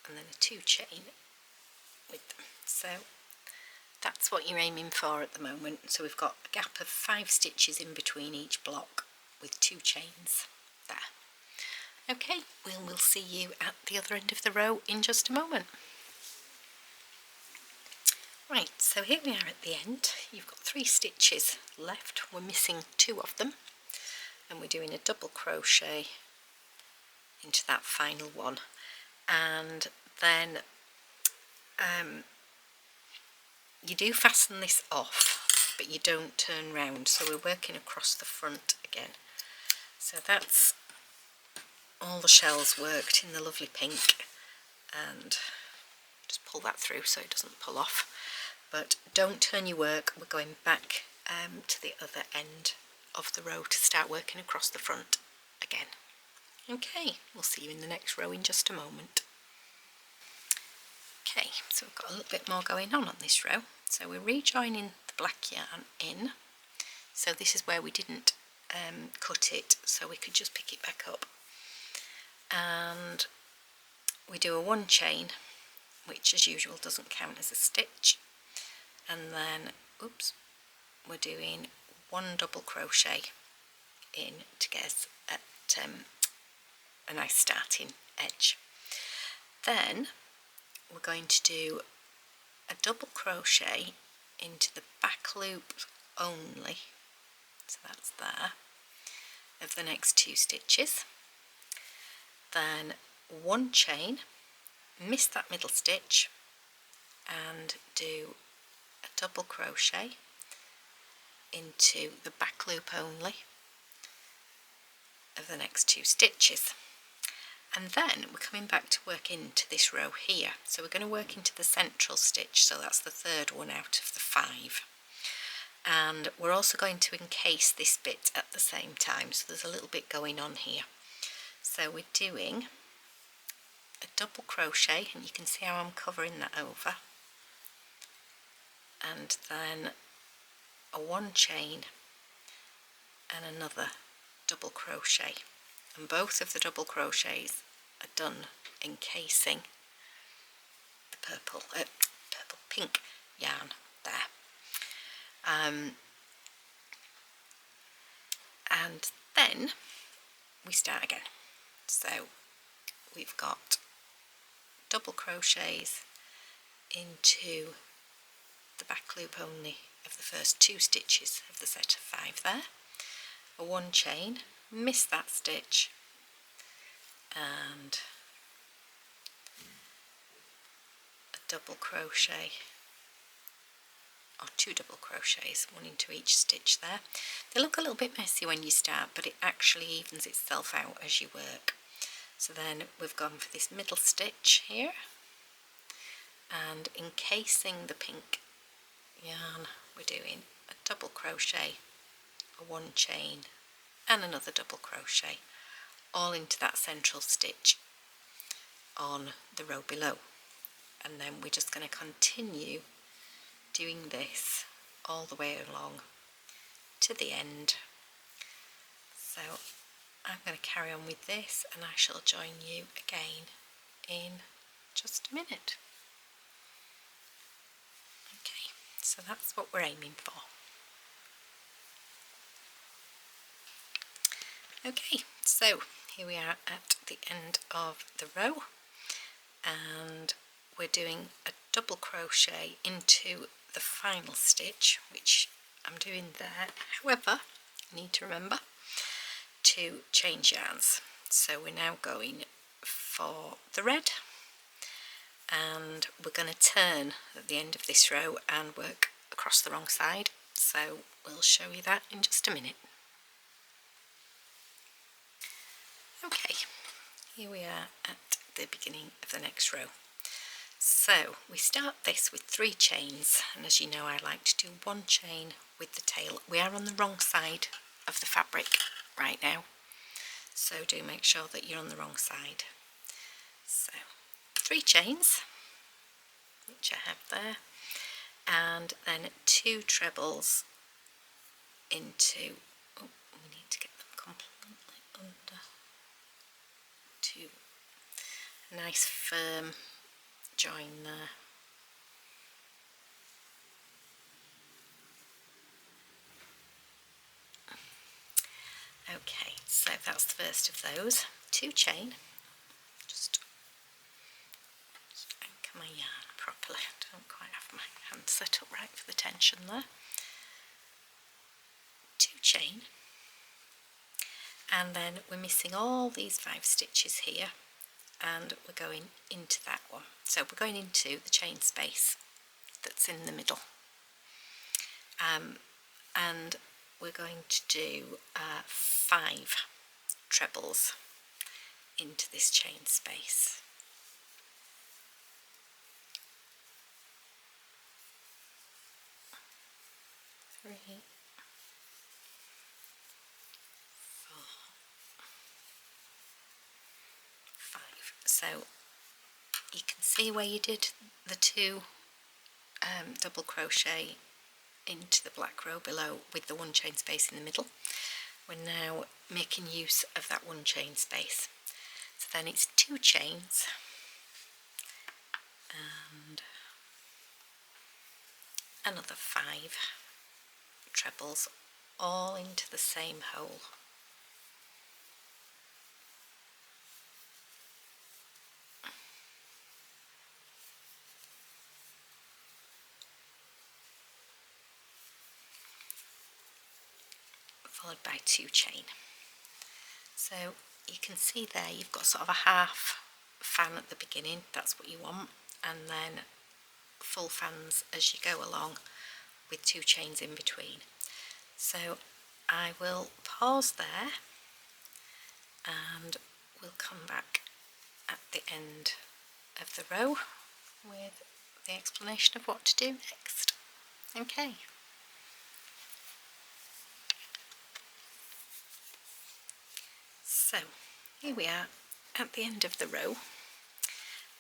and then a 2 chain with them. So that's what you're aiming for at the moment. So we've got a gap of 5 stitches in between each block with 2 chains there. Okay, we'll see you at the other end of the row in just a moment. Right, so here we are at the end. You've got 3 stitches left. We're missing 2 of them, and we're doing a double crochet into that final one, and then you do fasten this off, but you don't turn round, so we're working across the front again. So that's all the shells worked in the lovely pink, and just pull that through so it doesn't pull off, but don't turn your work. We're going back to the other end of the row to start working across the front again. Okay, we'll see you in the next row in just a moment. Okay, so we've got a little bit more going on this row. So we're rejoining the black yarn in. So this is where we didn't cut it, so we could just pick it back up. And we do a 1 chain, which as usual doesn't count as a stitch. And then, oops, we're doing 1 double crochet in to get us at a nice starting edge. Then we're going to do a double crochet into the back loop only, so that's there, of the next 2 stitches. Then 1 chain, miss that middle stitch, and do a double crochet into the back loop only of the next 2 stitches. And then we're coming back to work into this row here. So we're going to work into the central stitch, so that's the 3rd one out of the 5. And we're also going to encase this bit at the same time, so there's a little bit going on here. So we're doing a double crochet, and you can see how I'm covering that over, and then a 1 chain and another double crochet, and both of the double crochets are done encasing the pink yarn there. and then we start again. So we've got double crochets into the back loop only of the first 2 stitches of the set of 5 there, a 1 chain, miss that stitch, and a double crochet, or 2 double crochets, 1 into each stitch there. They look a little bit messy when you start, but it actually evens itself out as you work. So then we've gone for this middle stitch here, and encasing the pink yarn we're doing a double crochet, a 1 chain and another double crochet, all into that central stitch on the row below. And then we're just going to continue doing this all the way along to the end. So I'm going to carry on with this, and I shall join you again in just a minute. Okay, so that's what we're aiming for. Okay, so here we are at the end of the row, and we're doing a double crochet into the final stitch, which I'm doing there. However, I need to remember to change yarns. So we're now going for the red, and we're going to turn at the end of this row and work across the wrong side. So we'll show you that in just a minute. Okay, here we are at the beginning of the next row. So we start this with 3 chains, and as you know, I like to do 1 chain with the tail. We are on the wrong side of the fabric right now, so do make sure that you're on the wrong side. So 3 chains, which I have there, and then 2 trebles into, oh, we need to get them completely under, to a nice firm join there. Okay, so that's the first of those. 2 chain, just anchor my yarn properly. I don't quite have my hand set up right for the tension there. 2 chain, and then we're missing all these 5 stitches here, and we're going into that one. So we're going into the chain space that's in the middle, and we're going to do 5 trebles into this chain space. 3, 4, 5. So you can see where you did the 2 double crochet into the black row below with the 1 chain space in the middle. We're now making use of that 1 chain space. So then it's 2 chains and another 5 trebles, all into the same hole. Followed by 2 chain. So you can see there you've got sort of a half fan at the beginning, that's what you want, and then full fans as you go along with 2 chains in between. So I will pause there and we'll come back at the end of the row with the explanation of what to do next. Okay. So here we are at the end of the row,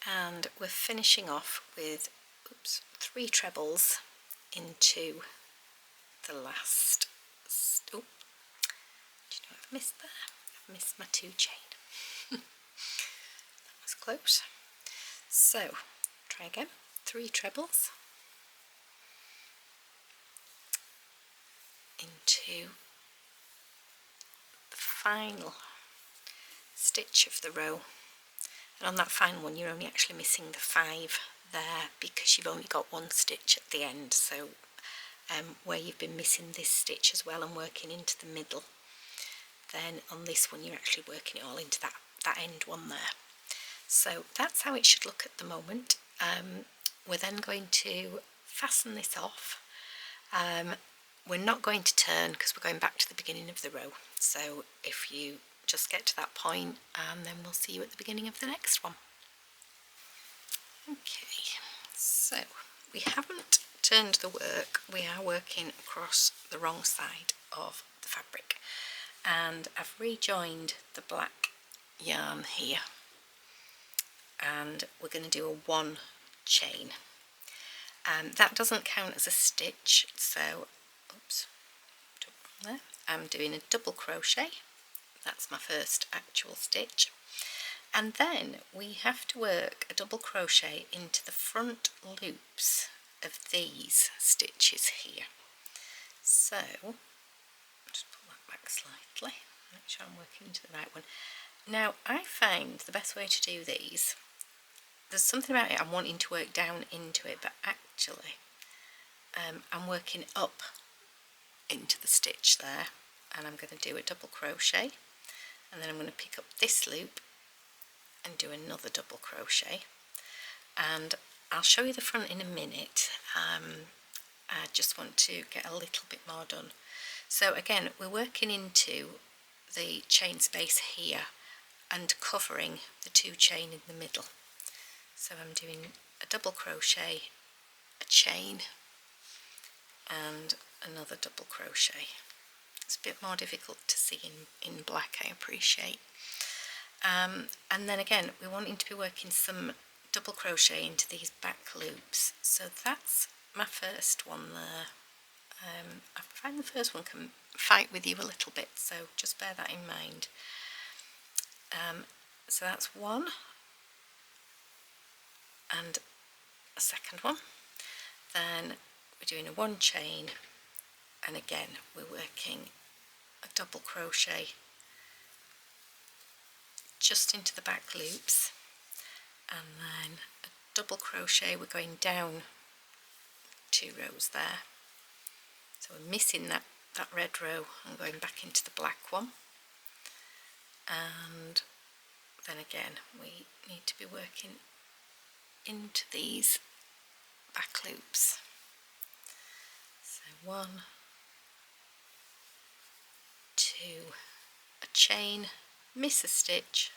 and we're finishing off with 3 trebles into the last. Oh, do you know what I've missed there? I've missed my 2 chain. That was close. So try again. 3 trebles into final stitch of the row, and on that final one you're only actually missing the 5 there because you've only got 1 stitch at the end, so where you've been missing this stitch as well and working into the middle, then on this one you're actually working it all into that end one there. So that's how it should look at the moment. We're then going to fasten this off. We're not going to turn because we're going back to the beginning of the row, so if you just get to that point, and then we'll see you at the beginning of the next one. Okay, so we haven't turned the work, we are working across the wrong side of the fabric, and I've rejoined the black yarn here, and we're going to do a 1 chain. That doesn't count as a stitch, so oops, there. I'm doing a double crochet. That's my first actual stitch, and then we have to work a double crochet into the front loops of these stitches here. So just pull that back slightly, make sure I'm working into the right one. Now I find the best way to do these, there's something about it I'm wanting to work down into it, but actually I'm working up into the stitch there, and I'm going to do a double crochet, and then I'm going to pick up this loop and do another double crochet, and I'll show you the front in a minute. I just want to get a little bit more done. So again, we're working into the chain space here and covering the 2 chain in the middle. So I'm doing a double crochet, a chain, and another double crochet. It's a bit more difficult to see in black, I appreciate. And then again, we're wanting to be working some double crochet into these back loops. So that's my first one there. I find the first one can fight with you a little bit, so just bear that in mind. So that's 1 and a second one. Then we're doing a 1 chain, and again we're working a double crochet just into the back loops, and then a double crochet, we're going down 2 rows there, so we're missing that red row and going back into the black one, and then again we need to be working into these back loops. So 1, 2, a chain, miss a stitch,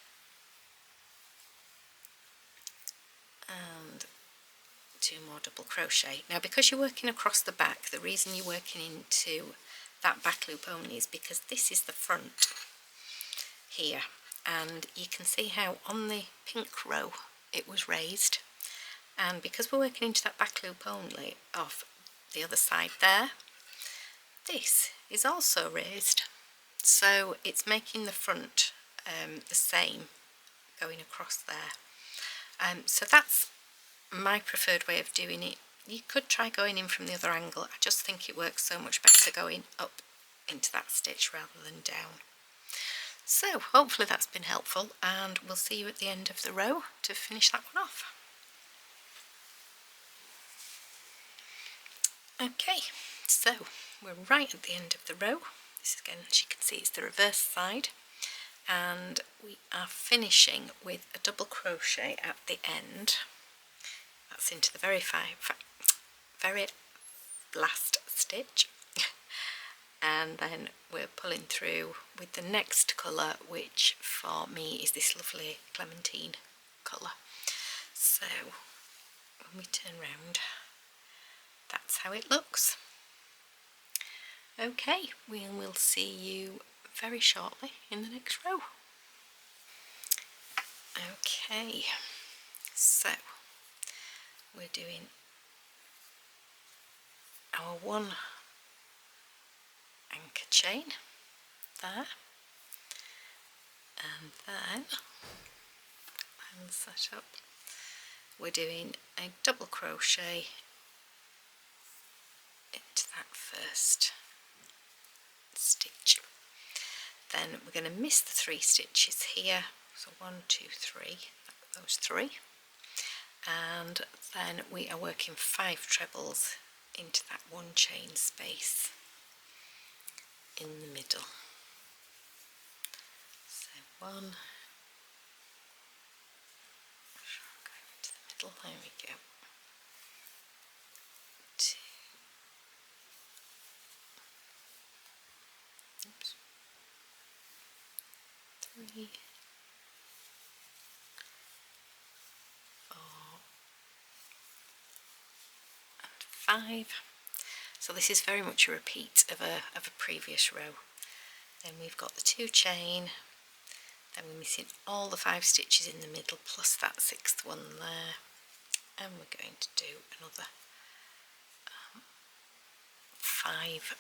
and 2 more double crochet. Now because you're working across the back, the reason you're working into that back loop only is because this is the front here, and you can see how on the pink row it was raised, and because we're working into that back loop only of the other side there, this is also raised, so it's making the front the same going across there. So that's my preferred way of doing it. You could try going in from the other angle. I just think it works so much better going up into that stitch rather than down. So hopefully that's been helpful, and we'll see you at the end of the row to finish that one off. Okay, so we're right at the end of the row. This again, as you can see, it's the reverse side, and we are finishing with a double crochet at the end. That's into the very last stitch, and then we're pulling through with the next colour, which for me is this lovely clementine colour. So when we turn round, that's how it looks. Okay, we'll see you very shortly in the next row. Okay, so we're doing our 1 anchor chain there, and then and set up, we're doing a double crochet into that first stitch. then we're going to miss the 3 stitches here, so 1, 2, 3, those 3, and then we are working 5 trebles into that 1 chain space in the middle. So 1, going into the middle, there we go, 2, oops, 3, 4 and 5. So this is very much a repeat of a previous row. Then we've got the 2 chain, then we're missing all the 5 stitches in the middle plus that 6th one there, and we're going to do another 5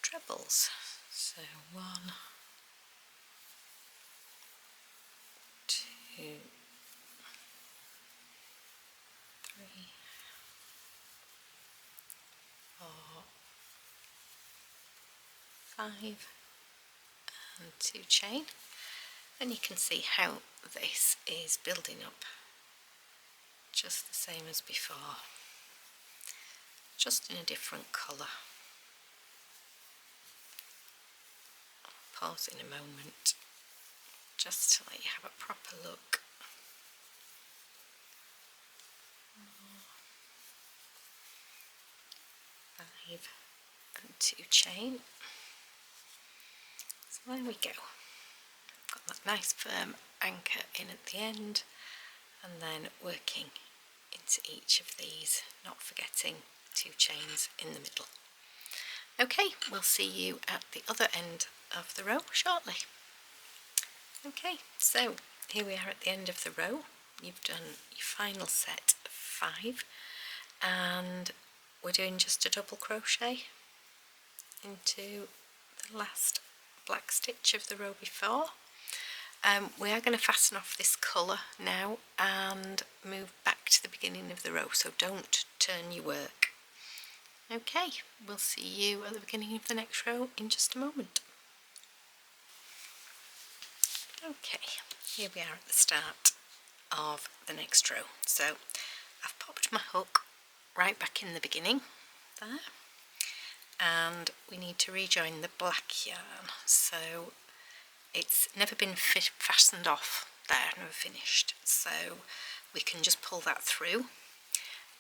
trebles. So 1, 2, 3, 4, 5 and 2 chain, and you can see how this is building up just the same as before, just in a different colour. I'll pause in a moment just to let you have a proper look. 5 and 2 chain. So there we go. Got that nice firm anchor in at the end, and then working into each of these, not forgetting 2 chains in the middle. Okay, we'll see you at the other end of the row shortly. Okay, so here we are at the end of the row. You've done your final set of 5, and we're doing just a double crochet into the last black stitch of the row before. We are going to fasten off this colour now and move back to the beginning of the row, so don't turn your work. Okay, we'll see you at the beginning of the next row in just a moment. Okay, here we are at the start of the next row. So I've popped my hook right back in the beginning there, and we need to rejoin the black yarn. So it's never been fastened off there, never finished, so we can just pull that through,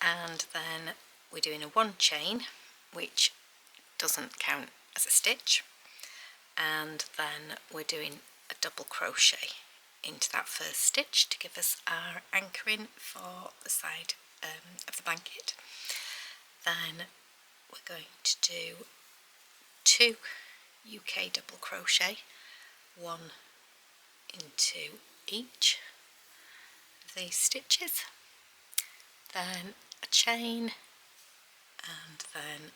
and then we're doing a 1 chain, which doesn't count as a stitch, and then we're doing a double crochet into that first stitch to give us our anchoring for the side of the blanket. Then we're going to do 2 UK double crochet, 1 into each of these stitches, then a chain, and then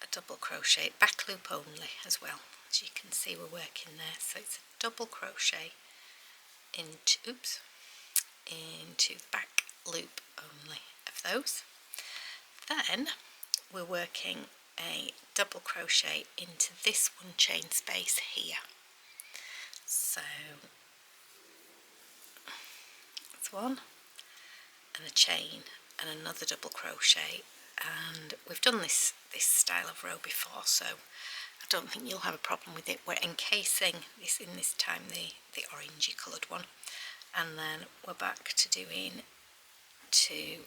a double crochet, back loop only as well. As you can see, we're working there, so it's a double crochet into back loop only of those. Then we're working a double crochet into this 1 chain space here. So that's 1 and a chain and another double crochet, and we've done this style of row before, so I don't think you'll have a problem with it. We're encasing this in this time the orangey coloured one, and then we're back to doing 2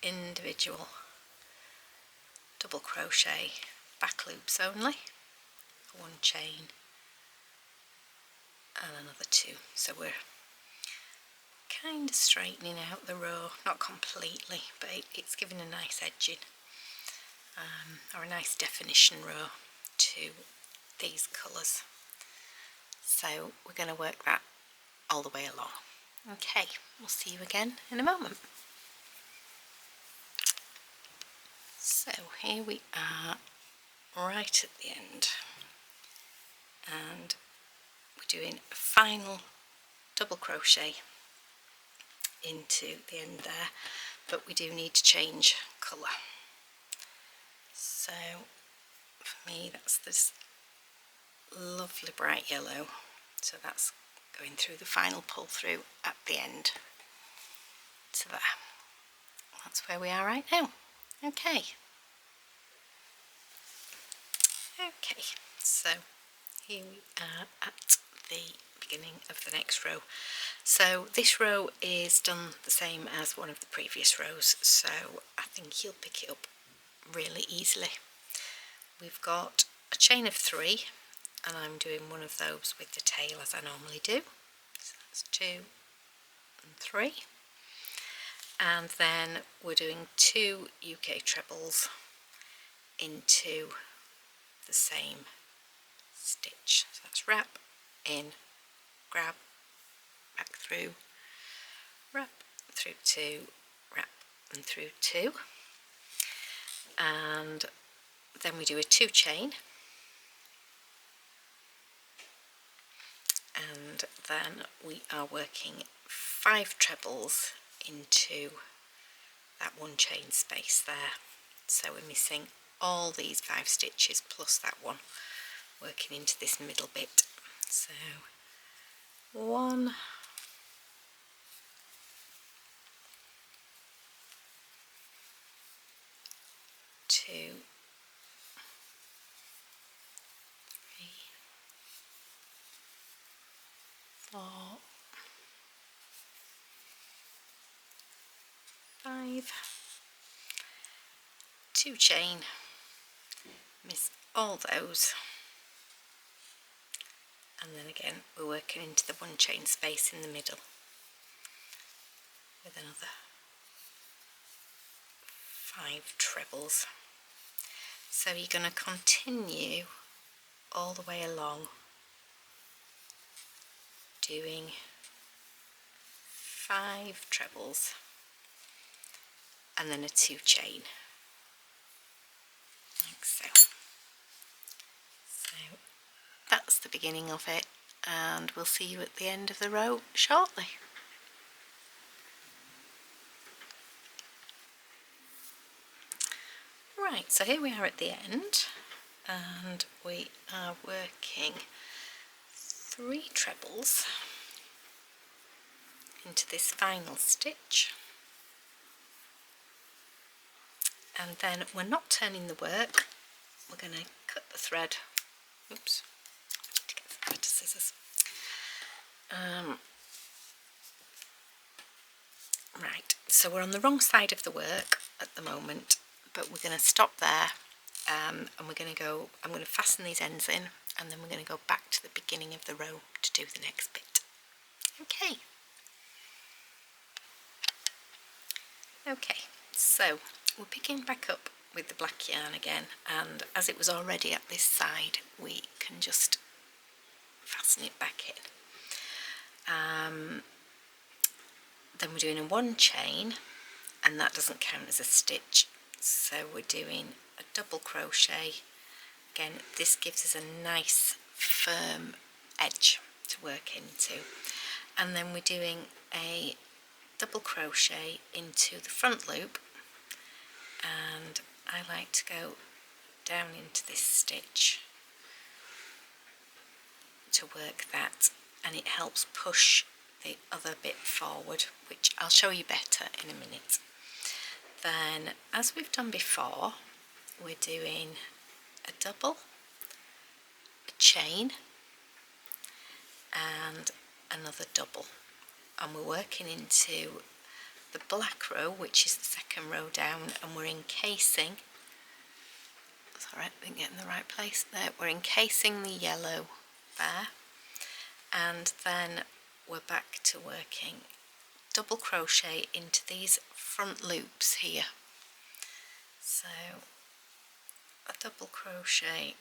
individual double crochet back loops only, 1 chain and another 2. So we're kind of straightening out the row, not completely, but it's giving a nice edging or a nice definition row to these colours. So we're going to work that all the way along. Okay, we'll see you again in a moment. So here we are right at the end, and we're doing a final double crochet into the end there, but we do need to change colour. So for me that's this lovely bright yellow, so that's going through the final pull through at the end. So that's where we are right now. Okay, so here we are at the beginning of the next row. So this row is done the same as one of the previous rows, so I think you'll pick it up really easily. We've got a chain of 3, and I'm doing one of those with the tail as I normally do. So that's 2 and 3, and then we're doing 2 UK trebles into the same stitch. So that's wrap, in, grab, back through, wrap, through 2, wrap and through 2, and then we do a 2 chain, and then we are working 5 trebles into that 1 chain space there. So we're missing all these 5 stitches plus that one, working into this middle bit. So 1, 2, 3, 4, 5, 2 chain, miss all those, and then again we're working into the 1 chain space in the middle with another 5 trebles. So you're going to continue all the way along doing 5 trebles and then a 2 chain, like so. So that's the beginning of it, and we'll see you at the end of the row shortly. Right, so here we are at the end, and we are working 3 trebles into this final stitch, and then we're not turning the work. We're going to cut the thread. Oops, I need to get some better scissors. Right, so we're on the wrong side of the work at the moment, but we're going to stop there, and we're going to go, I'm going to fasten these ends in, and then we're going to go back to the beginning of the row to do the next bit. Okay, so we're picking back up with the black yarn again, and as it was already at this side, we can just fasten it back in. Then we're doing a 1 chain, and that doesn't count as a stitch, so we're doing a double crochet. Again, this gives us a nice firm edge to work into, and then we're doing a double crochet into the front loop, and I like to go down into this stitch to work that, and it helps push the other bit forward, which I'll show you better in a minute. Then, as we've done before, we're doing a double, a chain, and another double, and we're working into the black row, which is the second row down, and we're encasing, sorry, I didn't get in the right place there, we're encasing the yellow there, and then we're back to working double crochet into these front loops here. So a double crochet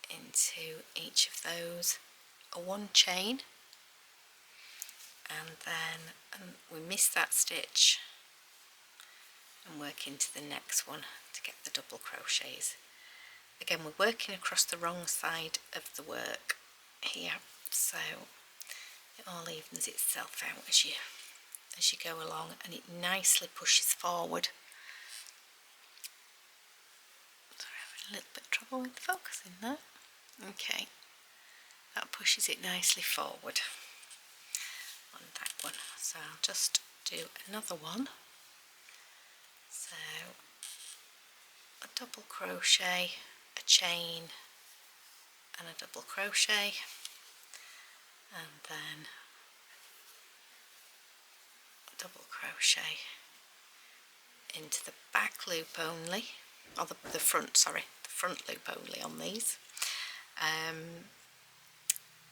into each of those, a 1 chain, and then we miss that stitch and work into the next one to get the double crochets. Again, we're working across the wrong side of the work here, so it all evens itself out as you go along, and it nicely pushes forward. Sorry, I have a A little bit of trouble with focusing there. Okay, that pushes it nicely forward on that one. So I'll just do another one. So a double crochet, a chain and a double crochet, and then a double crochet into the back loop only, or the front, sorry, the front loop only on these.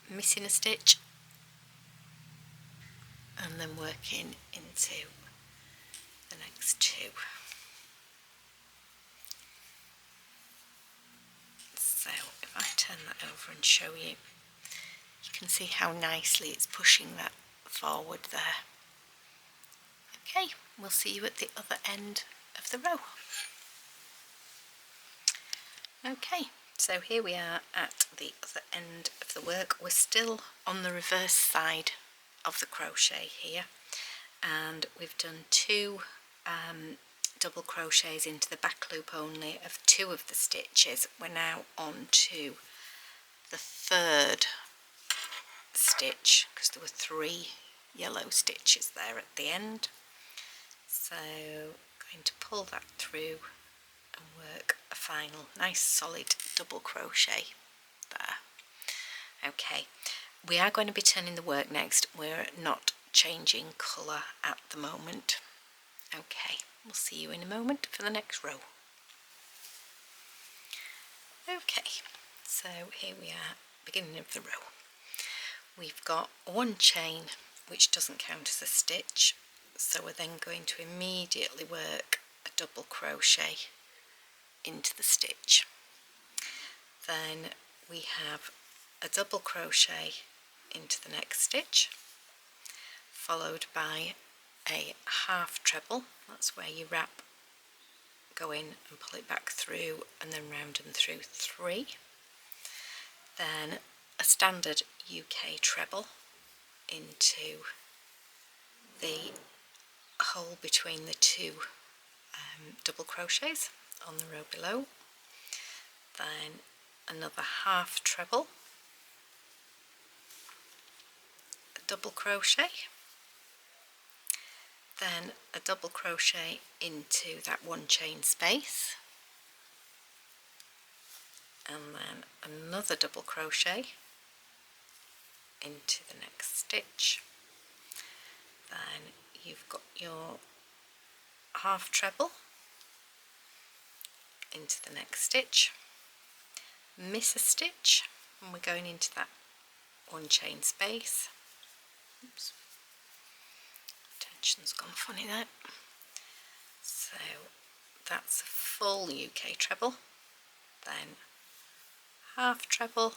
Missing a stitch and then working into the next two. So if I turn that over and show you, you can see how nicely it's pushing that forward there. Okay, we'll see you at the other end of the row. Okay, so here we are at the other end of the work. We're still on the reverse side of the crochet here, and we've done two double crochets into the back loop only of two of the stitches. We're now on to the third stitch because there were three yellow stitches there at the end. So going to pull that through and work a final nice solid double crochet there. Okay, we are going to be turning the work next. We're not changing colour at the moment. Okay, we'll see you in a moment for the next row. Okay, so here we are, beginning of the row. We've got one chain which doesn't count as a stitch, so we're then going to immediately work a double crochet into the stitch. Then we have a double crochet into the next stitch, followed by a half treble. That's where you wrap, go in and pull it back through and then round and through three. Then a standard UK treble into the hole between the two double crochets on the row below. Then another half treble, a double crochet, then a double crochet into that one chain space, and then another double crochet into the next stitch. Then you've got your half treble into the next stitch, miss a stitch, and we're going into that one chain space. Oops, tension's gone funny there. So that's a full UK treble, then half treble,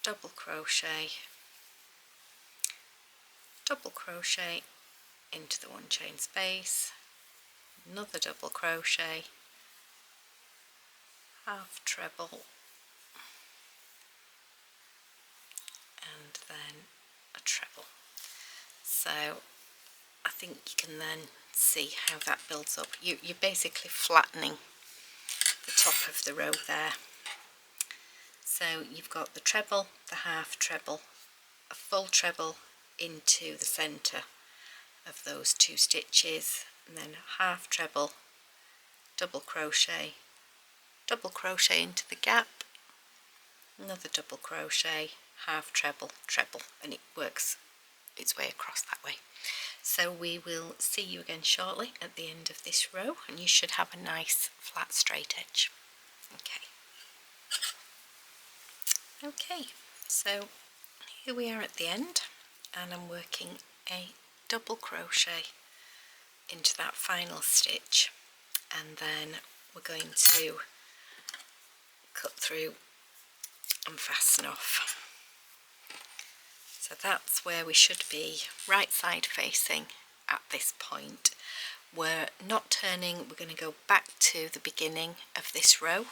double crochet into the one chain space, another double crochet, half treble, and then a treble. So I think you can then see how that builds up. You're basically flattening the top of the row there. So you've got the treble, the half treble, a full treble into the centre of those two stitches, and then half treble, double crochet into the gap, another double crochet, half treble, treble, and it works its way across that way. So we will see you again shortly at the end of this row, and you should have a nice flat straight edge. Okay, so here we are at the end, and I'm working a double crochet into that final stitch, and then we're going to cut through and fasten off. So that's where we should be, right side facing at this point. We're not turning, we're going to go back to the beginning of this row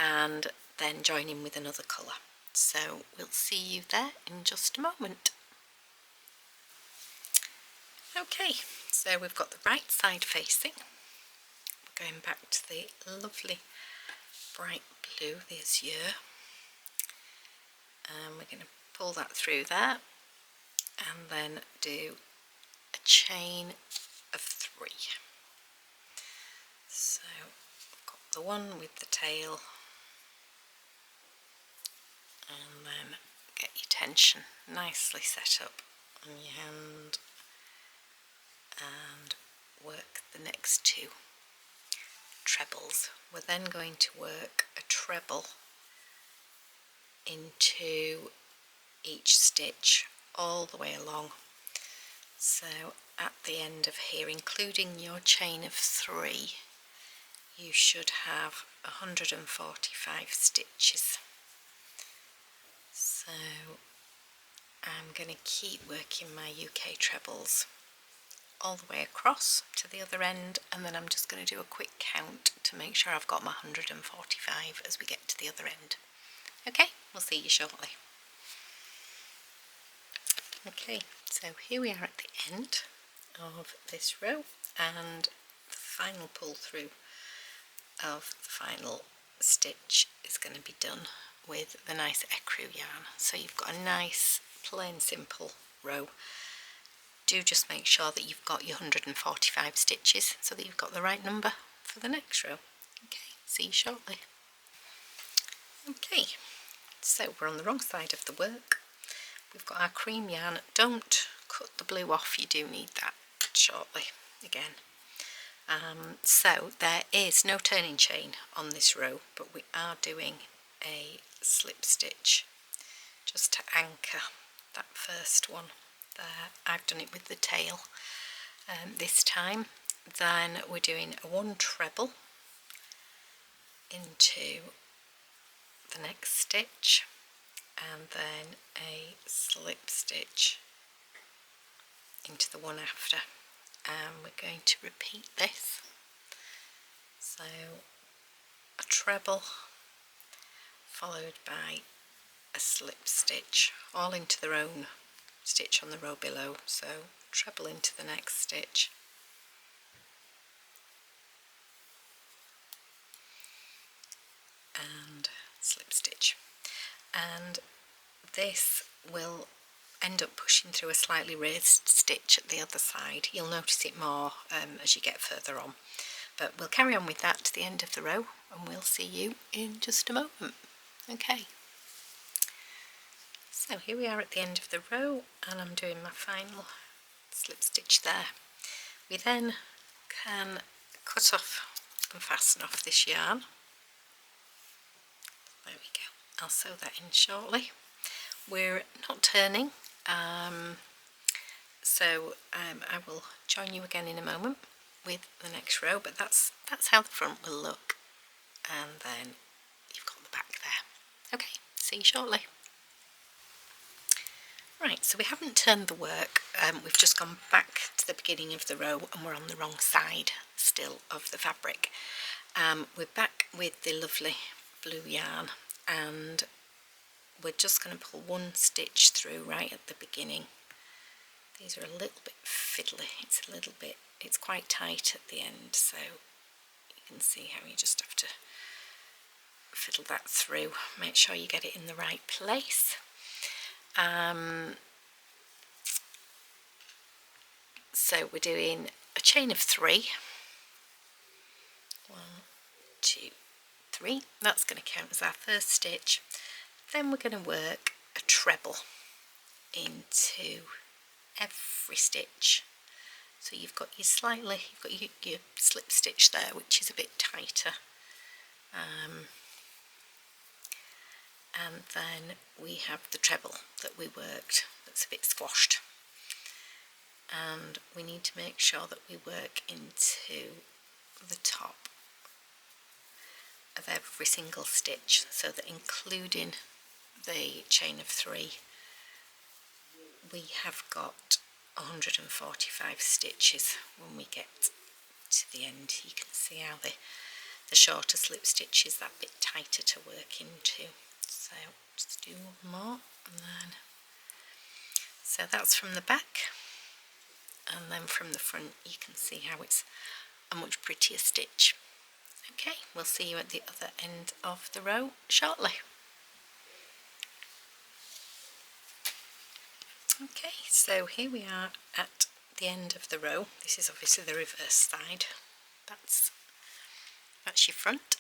and then join in with another colour. So we'll see you there in just a moment. Okay, so we've got the right side facing. We're going back to the lovely bright blue, the azure, and we're going to pull that through there and then do a chain of 3. So I've got the one with the tail, and then get your tension nicely set up on your hand and work the next 2 trebles. We're then going to work a treble into each stitch all the way along. So at the end of here, including your chain of 3, you should have 145 stitches. So I'm going to keep working my UK trebles all the way across to the other end, and then I'm just going to do a quick count to make sure I've got my 145 as we get to the other end. Okay, we'll see you shortly. Okay, so here we are at the end of this row, and the final pull through of the final stitch is going to be done with the nice ecru yarn. So you've got a nice plain simple row. Do just make sure that you've got your 145 stitches so that you've got the right number for the next row. Okay, see you shortly. Okay, so we're on the wrong side of the work. We've got our cream yarn. Don't cut the blue off, you do need that shortly again. So there is no turning chain on this row, but we are doing a slip stitch just to anchor that first one there. I've done it with the tail this time. Then we're doing a 1 treble into the next stitch, and then a slip stitch into the one after, and we're going to repeat this. So a treble followed by a slip stitch, all into their own stitch on the row below. So treble into the next stitch, and slip stitch, and this will end up pushing through a slightly raised stitch at the other side. You'll notice it more as you get further on, but we'll carry on with that to the end of the row, and we'll see you in just a moment. Okay, so here we are at the end of the row, and I'm doing my final slip stitch there. We then can cut off and fasten off this yarn. There we go. I'll sew that in shortly. We're not turning, so I will join you again in a moment with the next row, but that's how the front will look, and then you've got the back there. Okay, see you shortly. Right, so we haven't turned the work, we've just gone back to the beginning of the row, and we're on the wrong side still of the fabric. We're back with the lovely blue yarn, and we're just going to pull 1 stitch through right at the beginning. These are a little bit fiddly, it's quite tight at the end, so you can see how you just have to fiddle that through. Make sure you get it in the right place. So we're doing a chain of 3. 1, 2, 3. That's going to count as our first stitch. Then we're going to work a treble into every stitch. So you've got your your slip stitch there, which is a bit tighter. And then we have the treble that we worked that's a bit squashed. And we need to make sure that we work into the top of every single stitch, so that including the chain of 3, we have got 145 stitches when we get to the end. You can see how the shorter slip stitch is that bit tighter to work into. So just do one more, and then so that's from the back, and then from the front you can see how it's a much prettier stitch. Okay, we'll see you at the other end of the row shortly. Okay, so here we are at the end of the row. This is obviously the reverse side. That's your front.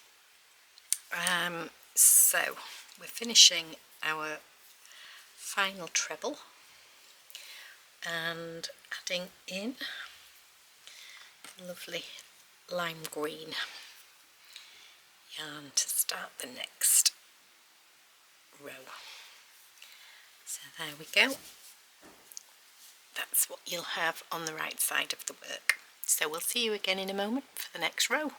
So we're finishing our final treble and adding in the lovely lime green yarn to start the next row. So there we go. That's what you'll have on the right side of the work. So we'll see you again in a moment for the next row.